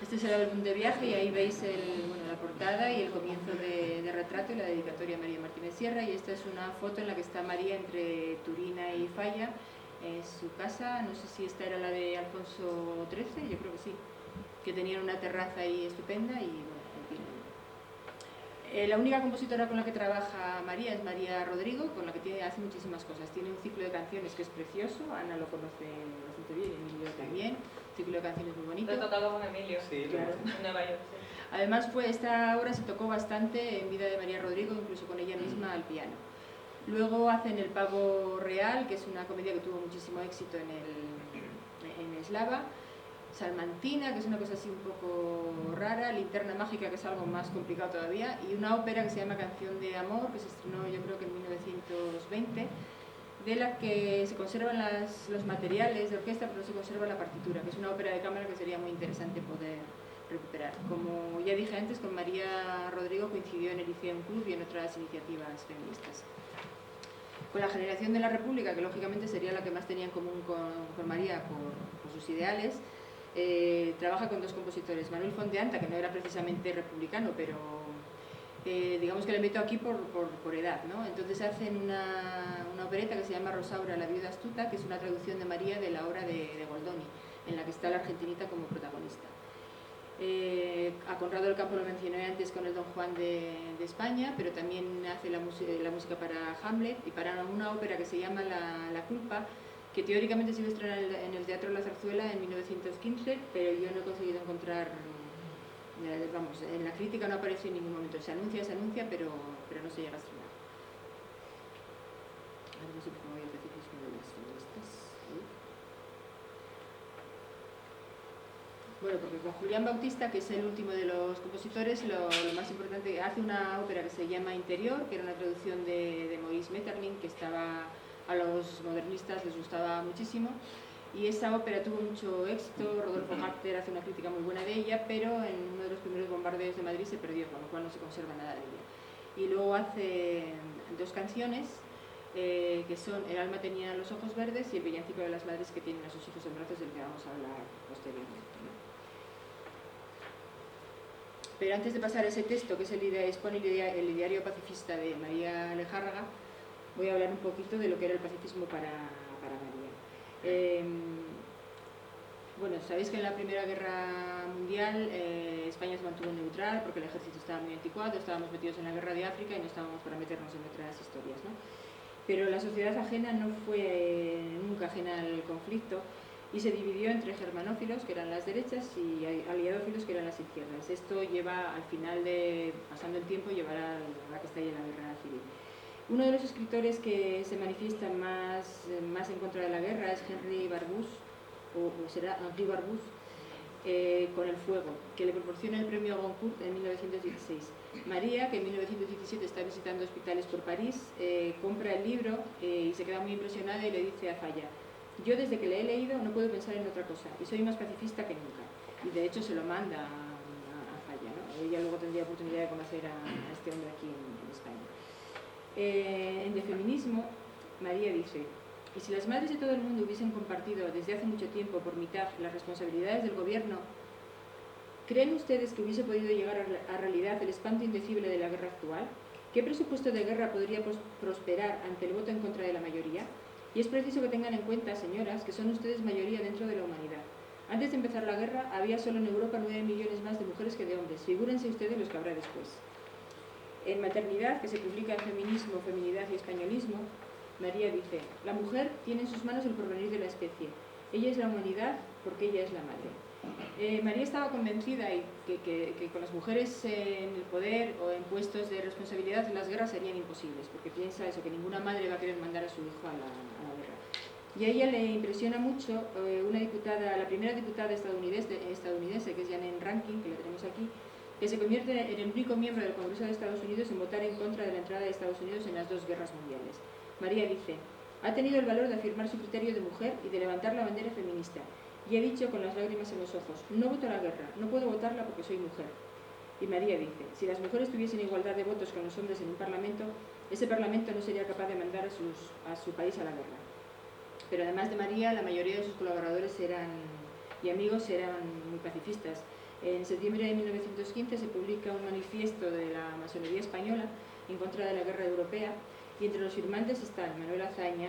Este es el álbum de viaje y ahí veis la portada y el comienzo de Retrato y la dedicatoria a María Martínez Sierra. Y esta es una foto en la que está María entre Turina y Falla, en su casa. No sé si esta era la de Alfonso XIII, yo creo que sí, que tenían una terraza ahí estupenda y bueno, en fin. La única compositora con la que trabaja María es María Rodrigo, con la que hace muchísimas cosas. Tiene un ciclo de canciones que es precioso, Ana lo conoce bastante bien, Emilio también, un ciclo de canciones muy bonito. Lo he tocado con Emilio, Sí, claro. en Nueva York. Sí. Además, esta obra se tocó bastante en vida de María Rodrigo, incluso con ella misma al piano. Luego hacen El pavo real, que es una comedia que tuvo muchísimo éxito en Eslava. Salmantina, que es una cosa así un poco rara, Linterna mágica, que es algo más complicado todavía, y una ópera que se llama Canción de amor, que se estrenó yo creo que en 1920, de la que se conservan los materiales de orquesta, pero no se conserva la partitura, que es una ópera de cámara que sería muy interesante poder recuperar. Como ya dije antes, con María Rodrigo coincidió en el Lyceum Club y en otras iniciativas feministas. Con la generación de la República, que lógicamente sería la que más tenía en común con María por sus ideales, trabaja con dos compositores, Manuel Fonteanta, que no era precisamente republicano, pero digamos que le meto aquí por edad, ¿no? Entonces hacen una opereta que se llama Rosaura, la viuda astuta, que es una traducción de María de la obra de Goldoni, en la que está la argentinita como protagonista. A Conrado del Campo lo mencioné antes con el Don Juan de España, pero también hace la música para Hamlet y para una ópera que se llama La culpa, que teóricamente se iba a estrenar en el Teatro La Zarzuela en 1915, pero yo no he conseguido encontrar, vamos, en la crítica no aparece en ningún momento. Se anuncia, pero no se llega a estrenar. Ahora no sé cómo voy a decir de las feministas. Bueno, porque con Julián Bautista, que es el último de los compositores, lo más importante, hace una ópera que se llama Interior, que era una traducción de Maurice Maeterlinck, que a los modernistas les gustaba muchísimo, y esa ópera tuvo mucho éxito. Rodolfo Harter hace una crítica muy buena de ella, pero en uno de los primeros bombardeos de Madrid se perdió, con lo cual no se conserva nada de ella. Y luego hace dos canciones, que son El alma tenía los ojos verdes y El villancico de las madres que tienen a sus hijos en brazos, del que vamos a hablar posteriormente, ¿no? Pero antes de pasar a ese texto, que expone el ideario pacifista de María Lejárraga, voy a hablar un poquito de lo que era el pacifismo para María. Bueno, sabéis que en la Primera Guerra Mundial España se mantuvo neutral porque el ejército estaba muy anticuado, estábamos metidos en la guerra de África y no estábamos para meternos en otras historias, ¿no? Pero la sociedad ajena no fue nunca ajena al conflicto y se dividió entre germanófilos, que eran las derechas, y aliadófilos, que eran las izquierdas. Esto lleva, al final pasando el tiempo, llevará a la que está ahí en la guerra civil. Uno de los escritores que se manifiesta más en contra de la guerra es Henry Barbusse, o será Henri Barbusse, con El fuego, que le proporciona el premio Goncourt en 1916. María, que en 1917 está visitando hospitales por París, compra el libro y se queda muy impresionada y le dice a Falla: yo desde que le he leído no puedo pensar en otra cosa y soy más pacifista que nunca. Y de hecho se lo manda a Falla, ¿no? Ella luego tendría oportunidad de conocer a este hombre aquí en España. En el feminismo, María dice: y si las madres de todo el mundo hubiesen compartido desde hace mucho tiempo por mitad las responsabilidades del gobierno, ¿creen ustedes que hubiese podido llegar a realidad el espanto indecible de la guerra actual? ¿Qué presupuesto de guerra podría prosperar ante el voto en contra de la mayoría? Y es preciso que tengan en cuenta, señoras, que son ustedes mayoría dentro de la humanidad. Antes de empezar la guerra, había solo en Europa 9 millones más de mujeres que de hombres. Figúrense ustedes los que habrá después. En Maternidad, que se publica en Feminismo, Feminidad y Españolismo, María dice: la mujer tiene en sus manos el porvenir de la especie. Ella es la humanidad porque ella es la madre. María estaba convencida que con las mujeres en el poder o en puestos de responsabilidad las guerras serían imposibles, porque piensa eso, que ninguna madre va a querer mandar a su hijo a la guerra. Y a ella le impresiona mucho una diputada, la primera diputada estadounidense, que es Jeanette Rankin, que la tenemos aquí, que se convierte en el único miembro del Congreso de Estados Unidos en votar en contra de la entrada de Estados Unidos en las 2 guerras mundiales. María dice: ha tenido el valor de afirmar su criterio de mujer y de levantar la bandera feminista, y he dicho con las lágrimas en los ojos: no voto a la guerra, no puedo votarla porque soy mujer. Y María dice: si las mujeres tuviesen igualdad de votos con los hombres en un parlamento, ese parlamento no sería capaz de mandar a su país a la guerra. Pero además de María, la mayoría de sus colaboradores y amigos eran muy pacifistas. En septiembre de 1915 se publica un manifiesto de la masonería española en contra de la guerra europea, y entre los firmantes están Manuel Azaña,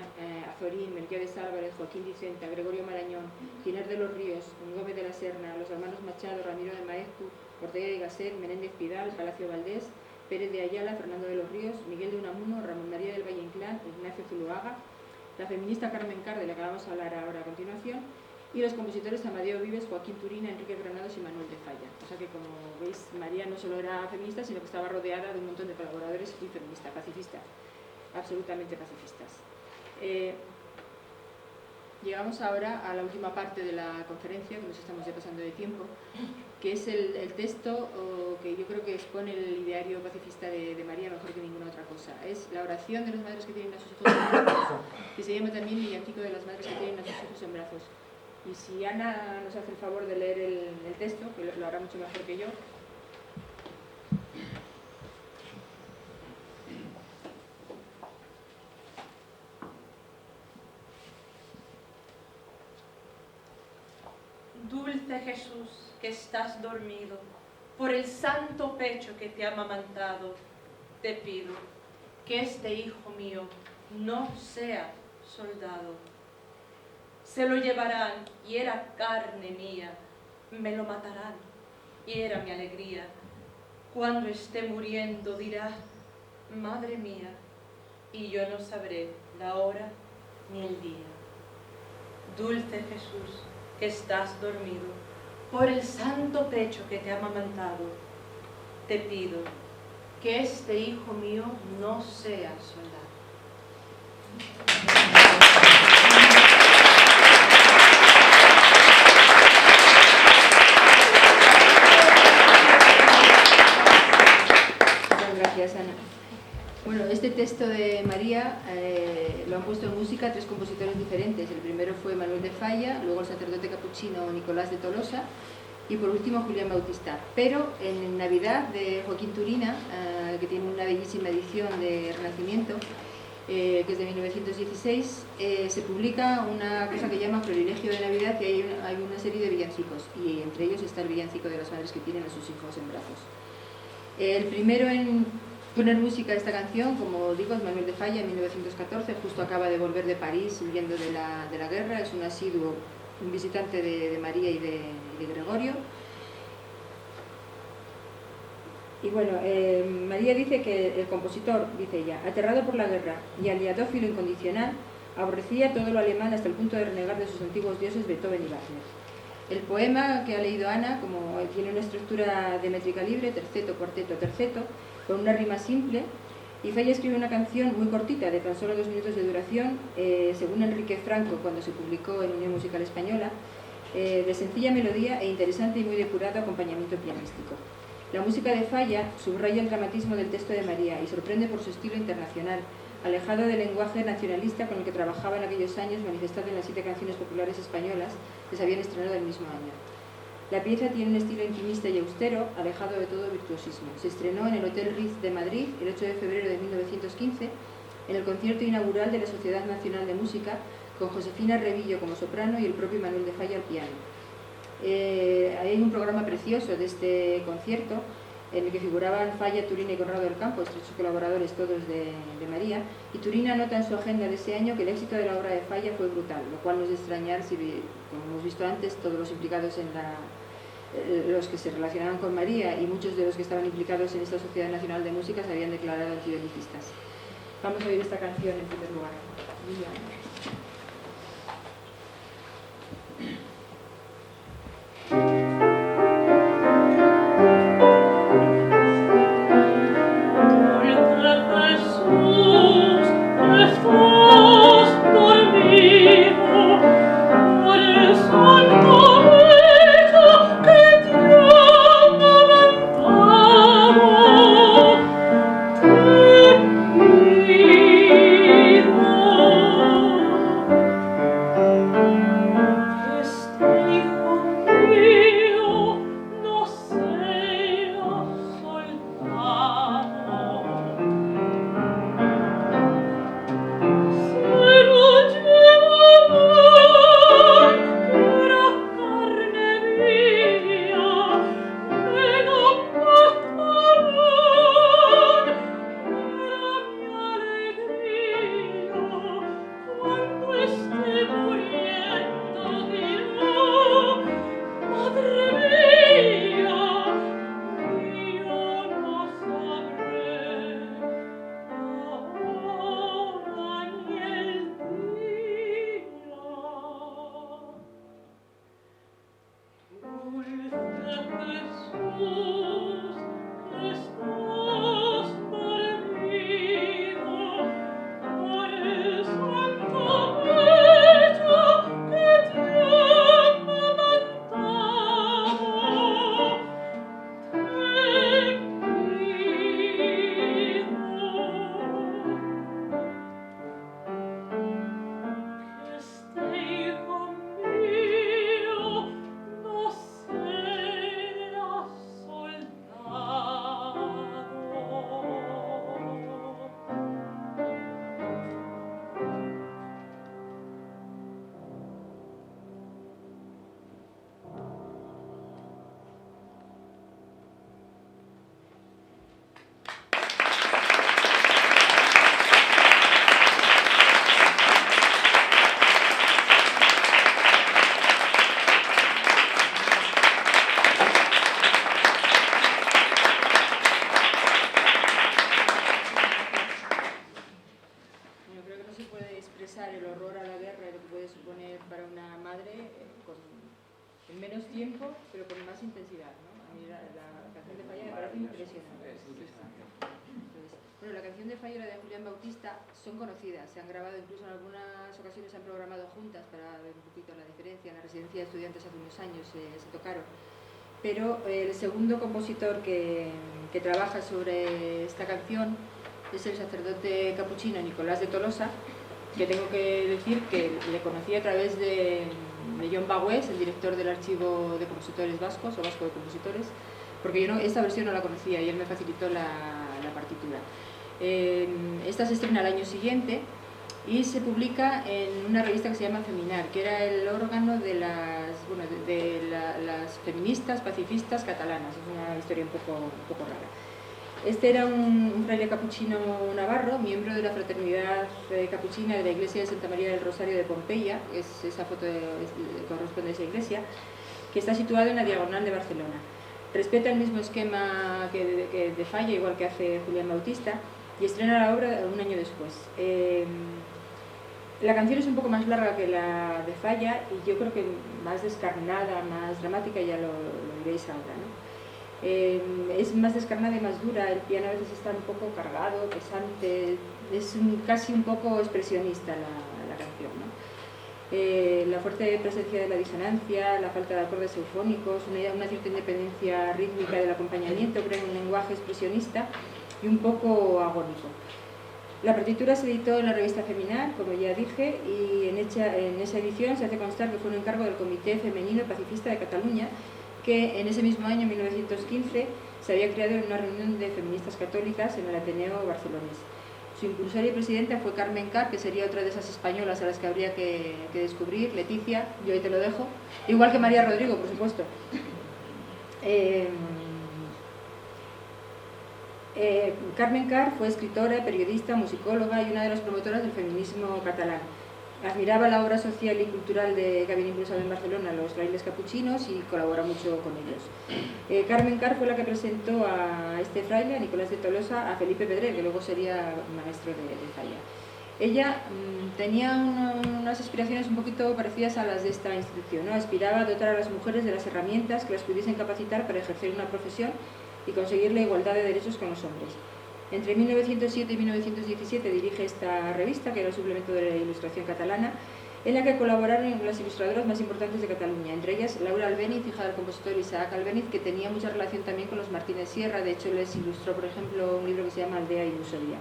Azorín, Melquiades Álvarez, Joaquín Vicenta, Gregorio Marañón, Giner de los Ríos, Gómez de la Serna, los hermanos Machado, Ramiro de Maeztu, Ortega y Gasset, Menéndez Pidal, Palacio Valdés, Pérez de Ayala, Fernando de los Ríos, Miguel de Unamuno, Ramón María del Valle Inclán, Ignacio Zuluaga, la feminista Carmen Carr, de la que vamos a hablar ahora a continuación, y los compositores Amadeo Vives, Joaquín Turina, Enrique Granados y Manuel de Falla. O sea que, como veis, María no solo era feminista, sino que estaba rodeada de un montón de colaboradores muy feministas, pacifistas, absolutamente pacifistas. Llegamos ahora a la última parte de la conferencia, que nos estamos ya pasando de tiempo, que es el texto que yo creo que expone el ideario pacifista de María mejor que ninguna otra cosa. Es la oración de las madres que tienen a sus hijos en brazos, que se llama también Villancico de las madres que tienen a sus hijos en brazos. Y si Ana nos hace el favor de leer el texto, que lo hará mucho mejor que yo. Dulce Jesús, que estás dormido, por el santo pecho que te ha amamantado, te pido que este hijo mío no sea soldado. Se lo llevarán y era carne mía, me lo matarán y era mi alegría. Cuando esté muriendo dirá: madre mía, y yo no sabré la hora ni el día. Dulce Jesús, que estás dormido, por el santo pecho que te ha amamantado, te pido que este hijo mío no sea soldado. Muchas gracias, Ana. Bueno, este texto de María lo han puesto en música 3 compositores diferentes. El primero fue Manuel de Falla, luego el sacerdote capuchino Nicolás de Tolosa y por último Julián Bautista. Pero en Navidad de Joaquín Turina, que tiene una bellísima edición de Renacimiento, que es de 1916, se publica una cosa que llama Florilegio de Navidad, que hay una serie de villancicos y entre ellos está el villancico de las madres que tienen a sus hijos en brazos. El primero en poner música a esta canción, como digo, es Manuel de Falla en 1914, justo acaba de volver de París huyendo de la guerra, es un asiduo, un visitante de María y de Gregorio. Y bueno, María dice que el compositor, dice ella, aterrado por la guerra y aliadófilo incondicional, aborrecía todo lo alemán hasta el punto de renegar de sus antiguos dioses Beethoven y Wagner. El poema que ha leído Ana, como tiene una estructura de métrica libre, terceto, cuarteto, terceto, con una rima simple, y Falla escribe una canción muy cortita, de tan solo 2 minutos de duración, según Enrique Franco, cuando se publicó en Unión Musical Española, de sencilla melodía e interesante y muy depurado acompañamiento pianístico. La música de Falla subraya el dramatismo del texto de María y sorprende por su estilo internacional, alejado del lenguaje nacionalista con el que trabajaba en aquellos años, manifestado en las 7 canciones populares españolas que se habían estrenado el mismo año. La pieza tiene un estilo intimista y austero, alejado de todo virtuosismo. Se estrenó en el Hotel Ritz de Madrid el 8 de febrero de 1915, en el concierto inaugural de la Sociedad Nacional de Música, con Josefina Revillo como soprano y el propio Manuel de Falla al piano. Hay un programa precioso de este concierto, en el que figuraban Falla, Turina y Conrado del Campo, estrechos colaboradores todos de María, y Turina anota en su agenda de ese año que el éxito de la obra de Falla fue brutal, lo cual no es de extrañar si, como hemos visto antes, todos los implicados en los que se relacionaban con María y muchos de los que estaban implicados en esta Sociedad Nacional de Música se habían declarado antibelicistas. Vamos a oír esta canción en primer lugar. Son conocidas, se han grabado incluso en algunas ocasiones, se han programado juntas para ver un poquito la diferencia. En la residencia de estudiantes hace unos años se tocaron. Pero el segundo compositor que trabaja sobre esta canción es el sacerdote capuchino Nicolás de Tolosa, que tengo que decir que le conocí a través de John Bagüés, el director del Archivo de Compositores Vascos, o Vasco de Compositores, porque yo esta versión no la conocía y él me facilitó la partitura. Esta se estrena al año siguiente y se publica en una revista que se llama Feminar, que era el órgano de las feministas pacifistas catalanas. Es una historia un poco rara. Este era un fraile capuchino navarro, miembro de la fraternidad capuchina de la iglesia de Santa María del Rosario de Pompeya, esa foto corresponde a esa iglesia, que está situada en la Diagonal de Barcelona. Respeta el mismo esquema que de Falla, igual que hace Julián Bautista, y estrena la obra un año después. La canción es un poco más larga que la de Falla y yo creo que más descarnada, más dramática, ya lo veréis ahora, ¿no? Es más descarnada y más dura, el piano a veces está un poco cargado, pesante, es casi un poco expresionista la canción, ¿no? La fuerte presencia de la disonancia, la falta de acordes eufónicos, una cierta independencia rítmica del acompañamiento, crea un lenguaje expresionista y un poco agónico. La partitura se editó en la revista Feminar, como ya dije, y en esa edición se hace constar que fue un encargo del Comité Femenino Pacifista de Cataluña, que en ese mismo año, 1915, se había creado en una reunión de feministas católicas en el Ateneo barcelonés. Su impulsora y presidenta fue Carmen Car, que sería otra de esas españolas a las que habría que descubrir, Leticia, yo ahí te lo dejo, igual que María Rodrigo, por supuesto. Carmen Car fue escritora, periodista, musicóloga y una de las promotoras del feminismo catalán. Admiraba la obra social y cultural que habían impulsado en Barcelona los frailes capuchinos y colabora mucho con ellos. Carmen Car fue la que presentó a este fraile, a Nicolás de Tolosa, a Felipe Pedrer, que luego sería maestro de Falla. Ella tenía unas aspiraciones un poquito parecidas a las de esta institución, ¿no? Aspiraba a dotar a las mujeres de las herramientas que las pudiesen capacitar para ejercer una profesión y conseguir la igualdad de derechos con los hombres. Entre 1907 y 1917 dirige esta revista, que era el suplemento de la Ilustración catalana, en la que colaboraron las ilustradoras más importantes de Cataluña, entre ellas Laura Albéniz, hija del compositor Isaac Albéniz, que tenía mucha relación también con los Martínez Sierra. De hecho, les ilustró, por ejemplo, un libro que se llama Aldea y Musodia.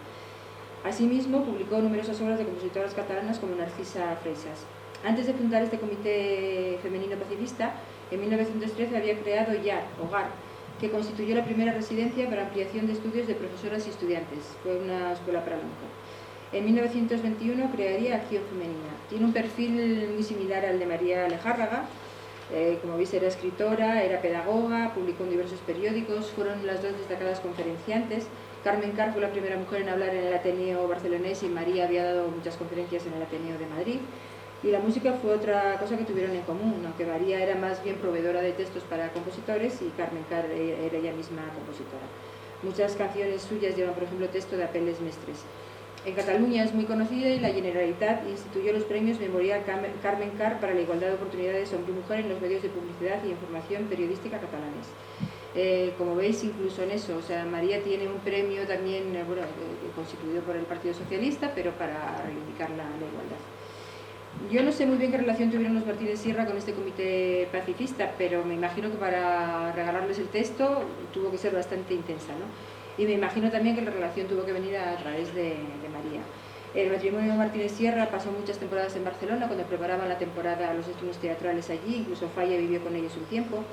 Asimismo, publicó numerosas obras de compositoras catalanas como Narcisa Freixas. Antes de fundar este comité femenino pacifista, en 1913 había creado YAR, Hogar, que constituyó la primera residencia para ampliación de estudios de profesoras y estudiantes. Fue una escuela para la mujer. En 1921 crearía Acción Femenina. Tiene un perfil muy similar al de María Lejárraga. Como veis, era escritora, era pedagoga, publicó en diversos periódicos, fueron las dos destacadas conferenciantes. Carmen Car fue la primera mujer en hablar en el Ateneo barcelonés y María había dado muchas conferencias en el Ateneo de Madrid. Y la música fue otra cosa que tuvieron en común, aunque María era más bien proveedora de textos para compositores y Carmen Car era ella misma compositora. Muchas canciones suyas llevan, por ejemplo, texto de Apeles Mestres. En Cataluña es muy conocida y la Generalitat instituyó los premios Memorial Carmen Car para la igualdad de oportunidades hombre y mujer en los medios de publicidad y información periodística catalanes. Como veis, incluso en eso, o sea, María tiene un premio también, constituido por el Partido Socialista, pero para reivindicar la igualdad. Yo no sé muy bien qué relación tuvieron los Martínez Sierra con este comité pacifista, pero me imagino que para regalarles el texto tuvo que ser bastante intensa, ¿no? Y me imagino también que la relación tuvo que venir a través de María. El matrimonio Martínez Sierra pasó muchas temporadas en Barcelona cuando preparaban la temporada, los estrenos teatrales allí, incluso Falla vivió con ellos un tiempo.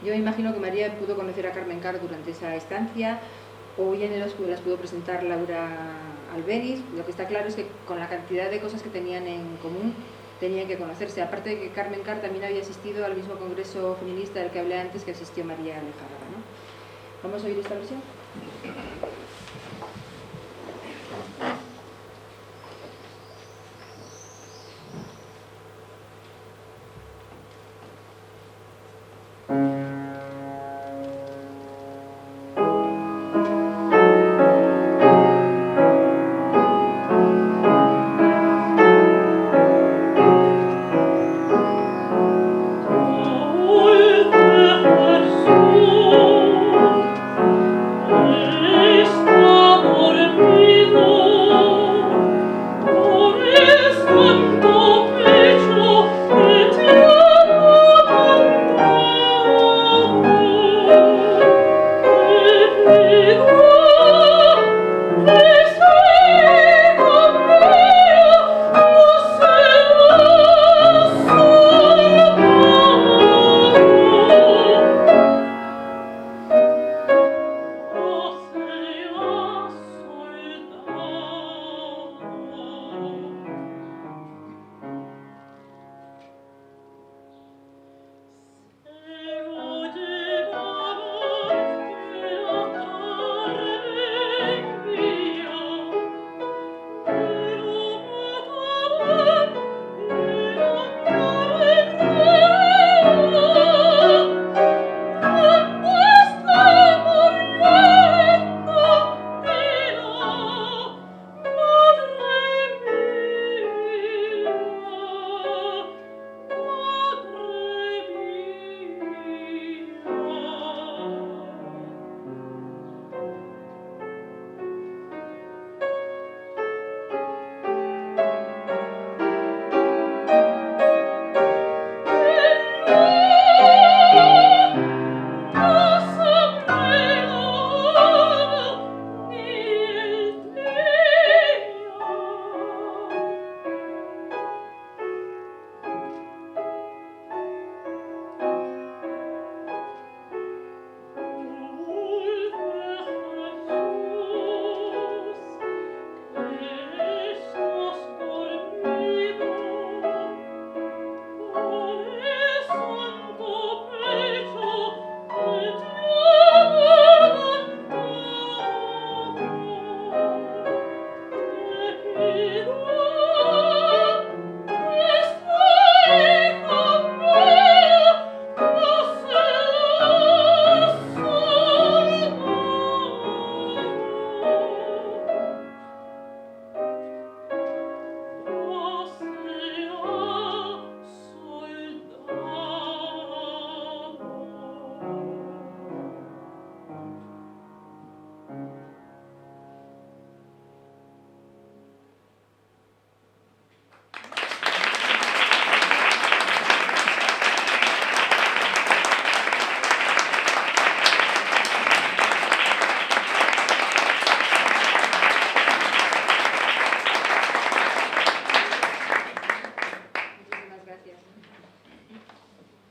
Yo me imagino que María pudo conocer a Carmen Car durante esa estancia, o bien las pudo presentar Laura Albéniz. Lo que está claro es que con la cantidad de cosas que tenían en común, tenían que conocerse. Aparte de que Carmen Car también había asistido al mismo congreso feminista del que hablé antes, que asistió María Lejárraga, ¿no? ¿Vamos a oír esta versión? Jesús,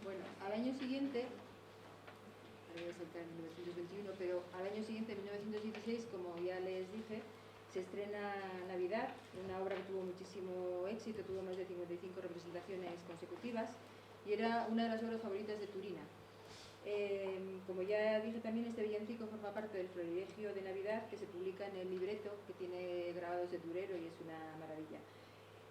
Bueno, al año siguiente, ahora voy a saltar en 1921, pero al año siguiente, en 1916, como ya les dije, se estrena Navidad, una obra que tuvo muchísimo éxito, tuvo más de 55 representaciones consecutivas y era una de las obras favoritas de Turina. Como ya dije también, este villancico forma parte del Florilegio de Navidad que se publica en el libreto, que tiene grabados de Durero y es una maravilla.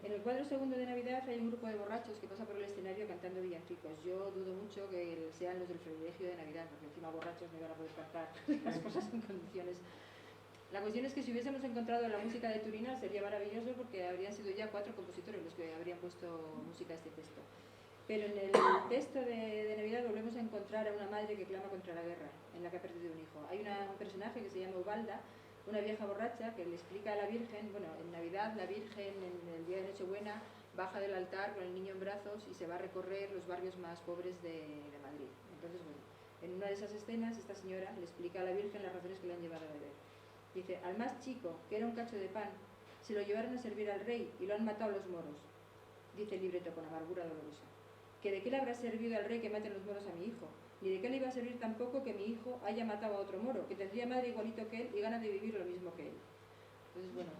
En el cuadro segundo de Navidad hay un grupo de borrachos que pasa por el escenario cantando villancicos. Yo dudo mucho que sean los del Florilegio de Navidad, porque encima borrachos no iban a poder cantar las cosas en condiciones. La cuestión es que si hubiésemos encontrado la música de Turina sería maravilloso porque habrían sido ya 4 compositores los que habrían puesto música a este texto. Pero en el texto de Navidad volvemos a encontrar a una madre que clama contra la guerra, en la que ha perdido un hijo. Hay un personaje que se llama Ubalda, una vieja borracha que le explica a la Virgen, bueno, en Navidad la Virgen en el día de Nochebuena baja del altar con el niño en brazos y se va a recorrer los barrios más pobres de Madrid. Entonces, bueno, en una de esas escenas esta señora le explica a la Virgen las razones que le han llevado a beber. Dice, al más chico, que era un cacho de pan, se lo llevaron a servir al rey y lo han matado los moros. Dice el libreto con amargura dolorosa. ¿Que de qué le habrá servido al rey que maten los moros a mi hijo? Ni de qué le iba a servir tampoco que mi hijo haya matado a otro moro, que tendría madre igualito que él y ganas de vivir lo mismo que él. Entonces, bueno,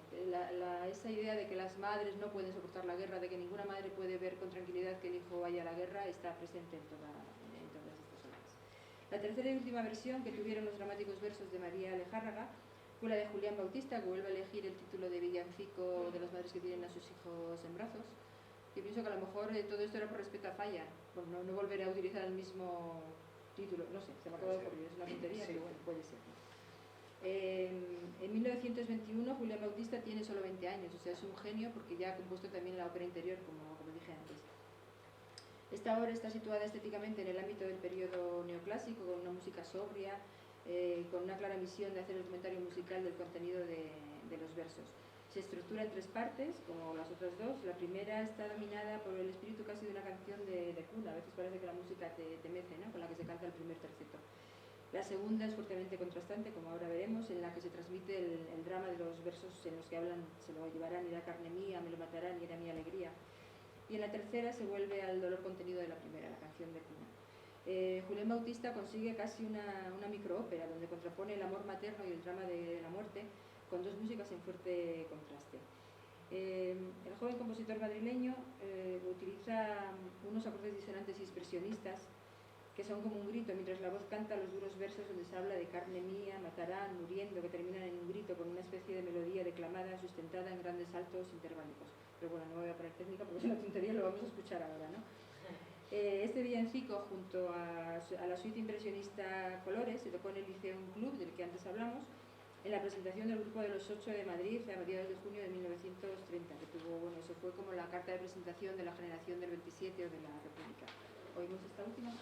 esa idea de que las madres no pueden soportar la guerra, de que ninguna madre puede ver con tranquilidad que el hijo vaya a la guerra, está presente en todas estas obras. La tercera y última versión que tuvieron los dramáticos versos de María Lejárraga fue la de Julián Bautista, que vuelve a elegir el título de villancico de las madres que tienen a sus hijos en brazos. Yo pienso que a lo mejor todo esto era por respeto a Falla, por no volver a utilizar el mismo título, no sé, se me acaba de ocurrir, es una tontería, pero bueno, puede ser. En 1921 Julián Bautista tiene solo 20 años, o sea, es un genio porque ya ha compuesto también la ópera interior, como dije antes. Esta obra está situada estéticamente en el ámbito del periodo neoclásico, con una música sobria, con una clara misión de hacer el comentario musical del contenido de los versos. Se estructura en 3 partes, como las otras 2. La primera está dominada por el espíritu casi de una canción de cuna. A veces parece que la música te mece, ¿no?, con la que se canta el primer terceto. La segunda es fuertemente contrastante, como ahora veremos, en la que se transmite el drama de los versos en los que hablan, se lo llevarán, y la carne mía, me lo matarán, y era mi alegría. Y en la tercera se vuelve al dolor contenido de la primera, la canción de cuna. Julián Bautista consigue casi una microópera, donde contrapone el amor materno y el drama de la muerte, con 2 músicas en fuerte contraste. El joven compositor madrileño utiliza unos acordes disonantes y expresionistas que son como un grito, mientras la voz canta los duros versos donde se habla de carne mía, matarán, muriendo, que terminan en un grito con una especie de melodía declamada sustentada en grandes saltos interválicos. Pero bueno, no me voy a poner técnica porque es una tontería, lo vamos a escuchar ahora, ¿no? Este villancico, junto a la suite impresionista Colores, se tocó en el Liceum Club, del que antes hablamos, en la presentación del Grupo de los 8 de Madrid a mediados de junio de 1930, que tuvo, bueno, eso fue como la carta de presentación de la generación del 27 o de la República. ¿Oímos esta última?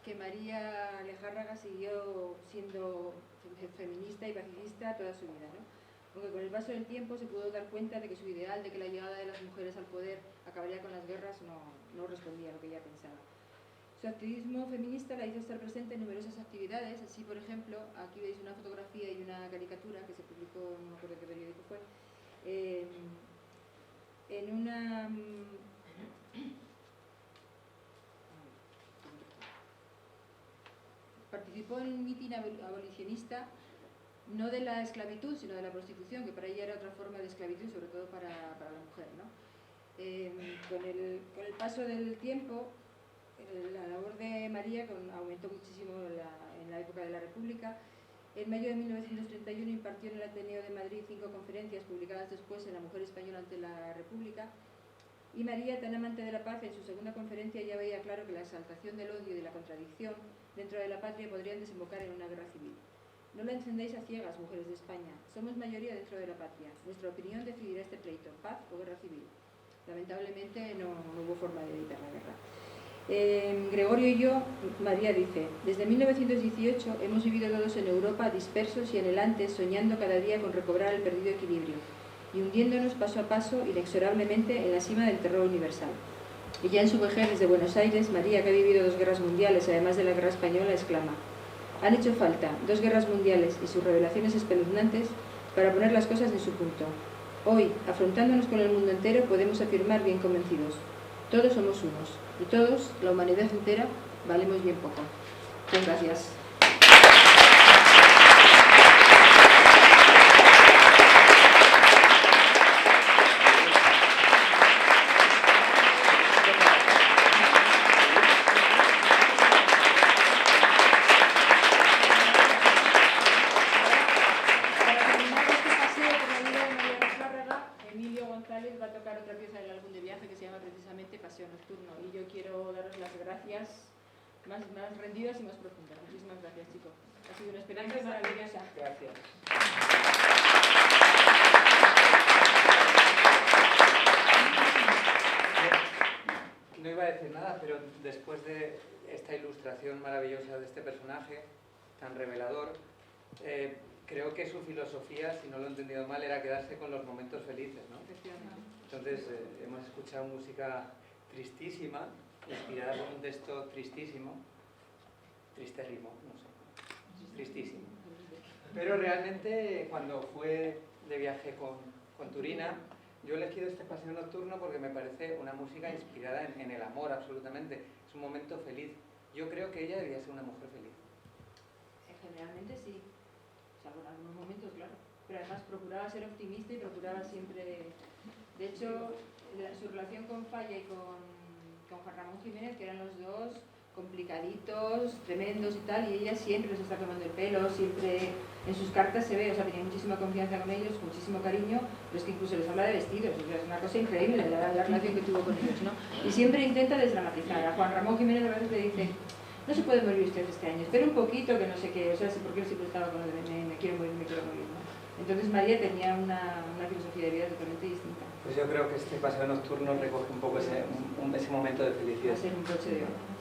que María Lejárraga siguió siendo feminista y pacifista toda su vida, ¿no? Aunque con el paso del tiempo se pudo dar cuenta de que su ideal de que la llegada de las mujeres al poder acabaría con las guerras no respondía a lo que ella pensaba. Su activismo feminista la hizo estar presente en numerosas actividades, así por ejemplo, aquí veis una fotografía y una caricatura que se publicó, no me acuerdo qué periódico fue, en una... Participó en un mitin abolicionista, no de la esclavitud, sino de la prostitución, que para ella era otra forma de esclavitud, sobre todo para la mujer, ¿no? Con el paso del tiempo, la labor de María aumentó muchísimo en la época de la República. En mayo de 1931 impartió en el Ateneo de Madrid 5 conferencias publicadas después en La Mujer Española ante la República. Y María, tan amante de la paz, en su segunda conferencia ya veía claro que la exaltación del odio y de la contradicción dentro de la patria podrían desembocar en una guerra civil. No lo encendéis a ciegas, mujeres de España. Somos mayoría dentro de la patria. Nuestra opinión decidirá este pleito, paz o guerra civil. Lamentablemente no hubo forma de evitar la guerra. Gregorio y yo, María dice, desde 1918 hemos vivido todos en Europa dispersos y anhelantes, soñando cada día con recobrar el perdido equilibrio y hundiéndonos paso a paso inexorablemente en la cima del terror universal. Y ya en su vejez desde Buenos Aires, María, que ha vivido 2 guerras mundiales, además de la guerra española, exclama: han hecho falta 2 guerras mundiales y sus revelaciones espeluznantes para poner las cosas en su punto. Hoy, afrontándonos con el mundo entero, podemos afirmar bien convencidos: todos somos unos, y todos, la humanidad entera, valemos bien poco. Muchas gracias. Va a tocar otra pieza del álbum de viaje que se llama precisamente Paseo Nocturno, y yo quiero daros las gracias más rendidas y más profundas. Muchísimas gracias, chicos. Ha sido una experiencia maravillosa. Gracias. No iba a decir nada, pero después de esta ilustración maravillosa de este personaje tan revelador, creo que su filosofía, si no lo he entendido mal, era quedarse con los momentos felices, ¿no? Entonces, hemos escuchado música tristísima, inspirada por un texto tristísimo, tristérrimo, no sé, tristísimo. Pero realmente, cuando fue de viaje con Turina, yo he elegido este paseo nocturno porque me parece una música inspirada en el amor, absolutamente. Es un momento feliz. Yo creo que ella debía ser una mujer feliz. Generalmente sí. Salvo en algunos momentos, claro, pero además procuraba ser optimista y procuraba siempre... De hecho, su relación con Falla y con Juan Ramón Jiménez, que eran los dos complicaditos, tremendos y tal, y ella siempre les está tomando el pelo, siempre en sus cartas se ve, o sea, tenía muchísima confianza con ellos, muchísimo cariño, pero es que incluso les habla de vestidos, o sea, es una cosa increíble la relación que tuvo con ellos, ¿no? Y siempre intenta desdramatizar. A Juan Ramón Jiménez a veces le dice: no se puede morir usted este año, espera un poquito, que no sé qué, o sea, porque él siempre estaba con lo de me quiero morir, ¿no? Entonces María tenía una filosofía de vida totalmente distinta. Pues yo creo que este paseo nocturno recoge un poco ese momento de felicidad. Va a ser un broche de oro.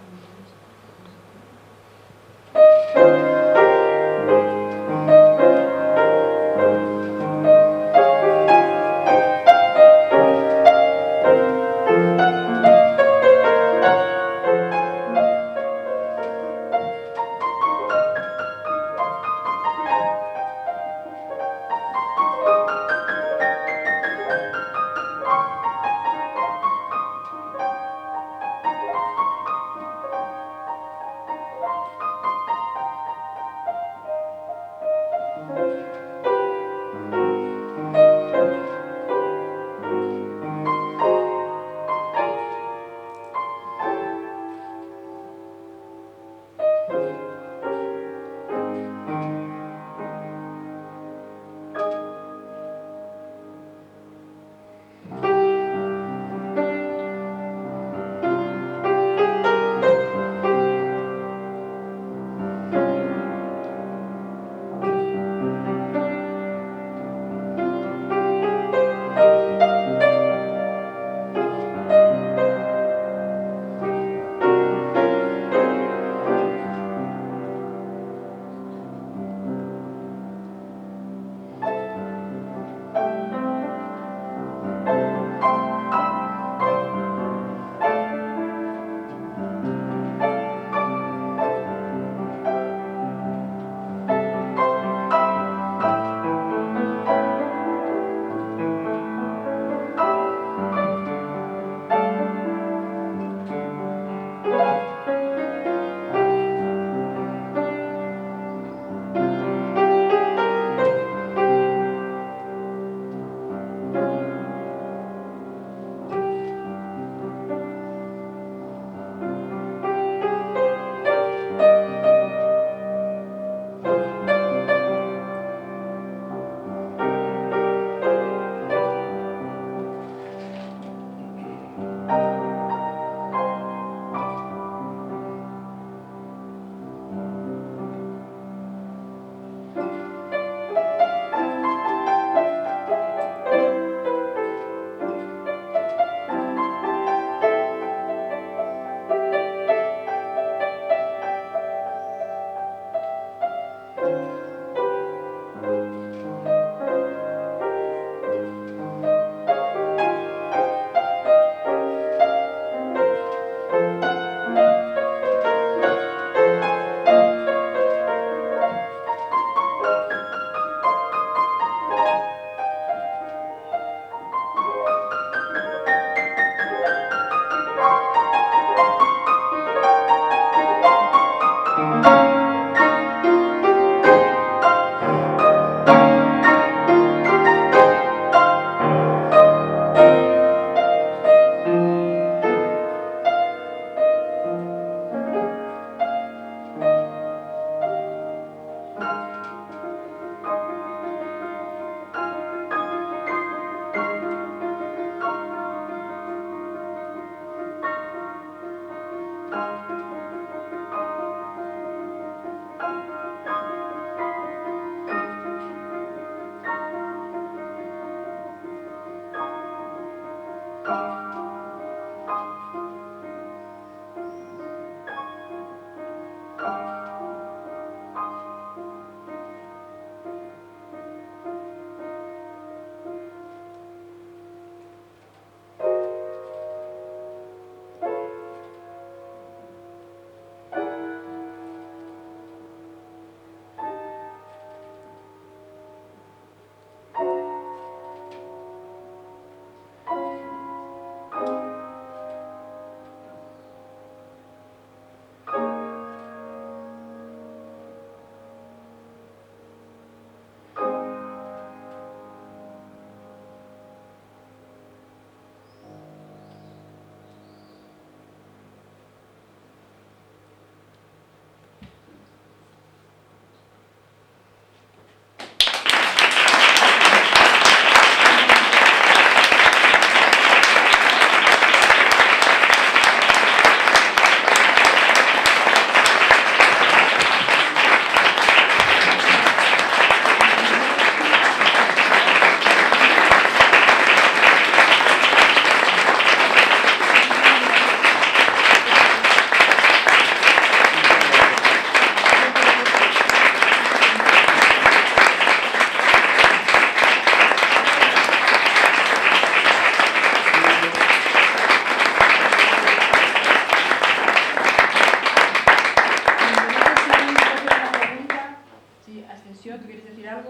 ¿tú quieres decir algo?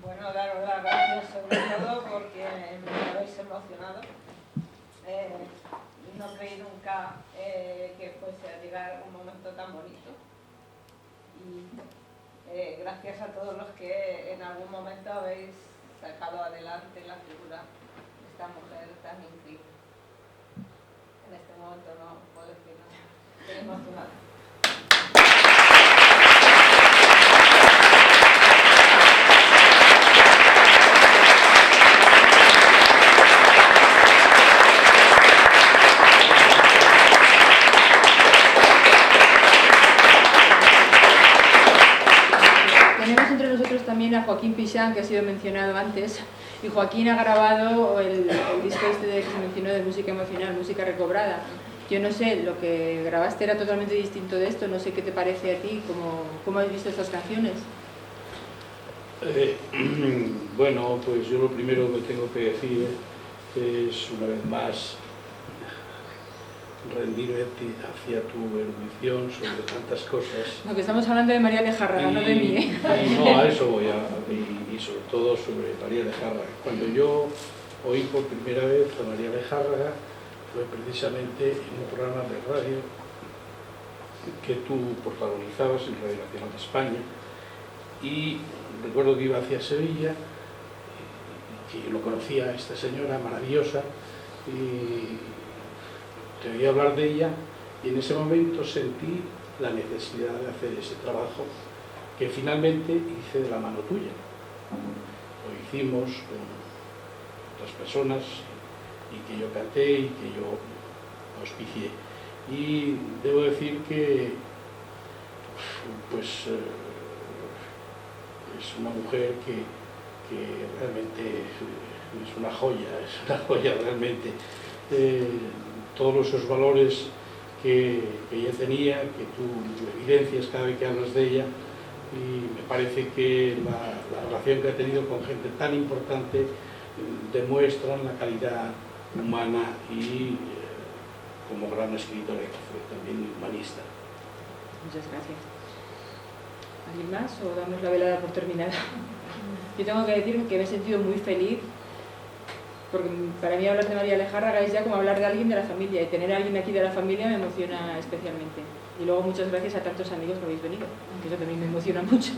Bueno, daros las gracias sobre todo porque me habéis emocionado. No creí nunca que fuese a llegar un momento tan bonito. Y gracias a todos los que en algún momento habéis sacado adelante la figura de esta mujer tan increíble. En este momento no puedo decir nada. Estoy emocionada. Tenemos entre nosotros también a Joaquín Pixán, que ha sido mencionado antes, y Joaquín ha grabado el disco este que se mencionó de música emocional, música recobrada. Yo no sé, lo que grabaste era totalmente distinto de esto, no sé qué te parece a ti, cómo has visto estas canciones. Bueno, pues yo lo primero que tengo que decir es, una vez más, rendirme hacia tu erudición sobre tantas cosas. No, que estamos hablando de María Lejárraga, no de mí, ¿eh? No, a eso voy, y sobre todo sobre María Lejárraga. Cuando yo oí por primera vez a María Lejárraga fue precisamente en un programa de radio que tú protagonizabas en Radio Nacional de España, y recuerdo que iba hacia Sevilla, que yo no conocía a esta señora maravillosa, y te oí hablar de ella, y en ese momento sentí la necesidad de hacer ese trabajo que finalmente hice de la mano tuya. Lo hicimos con otras personas, y que yo canté y que yo auspicié. Y debo decir que pues es una mujer que realmente es una joya realmente. Todos esos valores que ella tenía, que tú evidencias cada vez que hablas de ella, y me parece que la relación que ha tenido con gente tan importante demuestran la calidad humana y como gran escritora que fue también humanista. Muchas gracias. ¿Alguien más o damos la velada por terminada? Yo tengo que decir que me he sentido muy feliz, porque para mí hablar de María Lejárraga es ya como hablar de alguien de la familia, y tener a alguien aquí de la familia me emociona especialmente. Y luego muchas gracias a tantos amigos que habéis venido, que eso también me emociona mucho.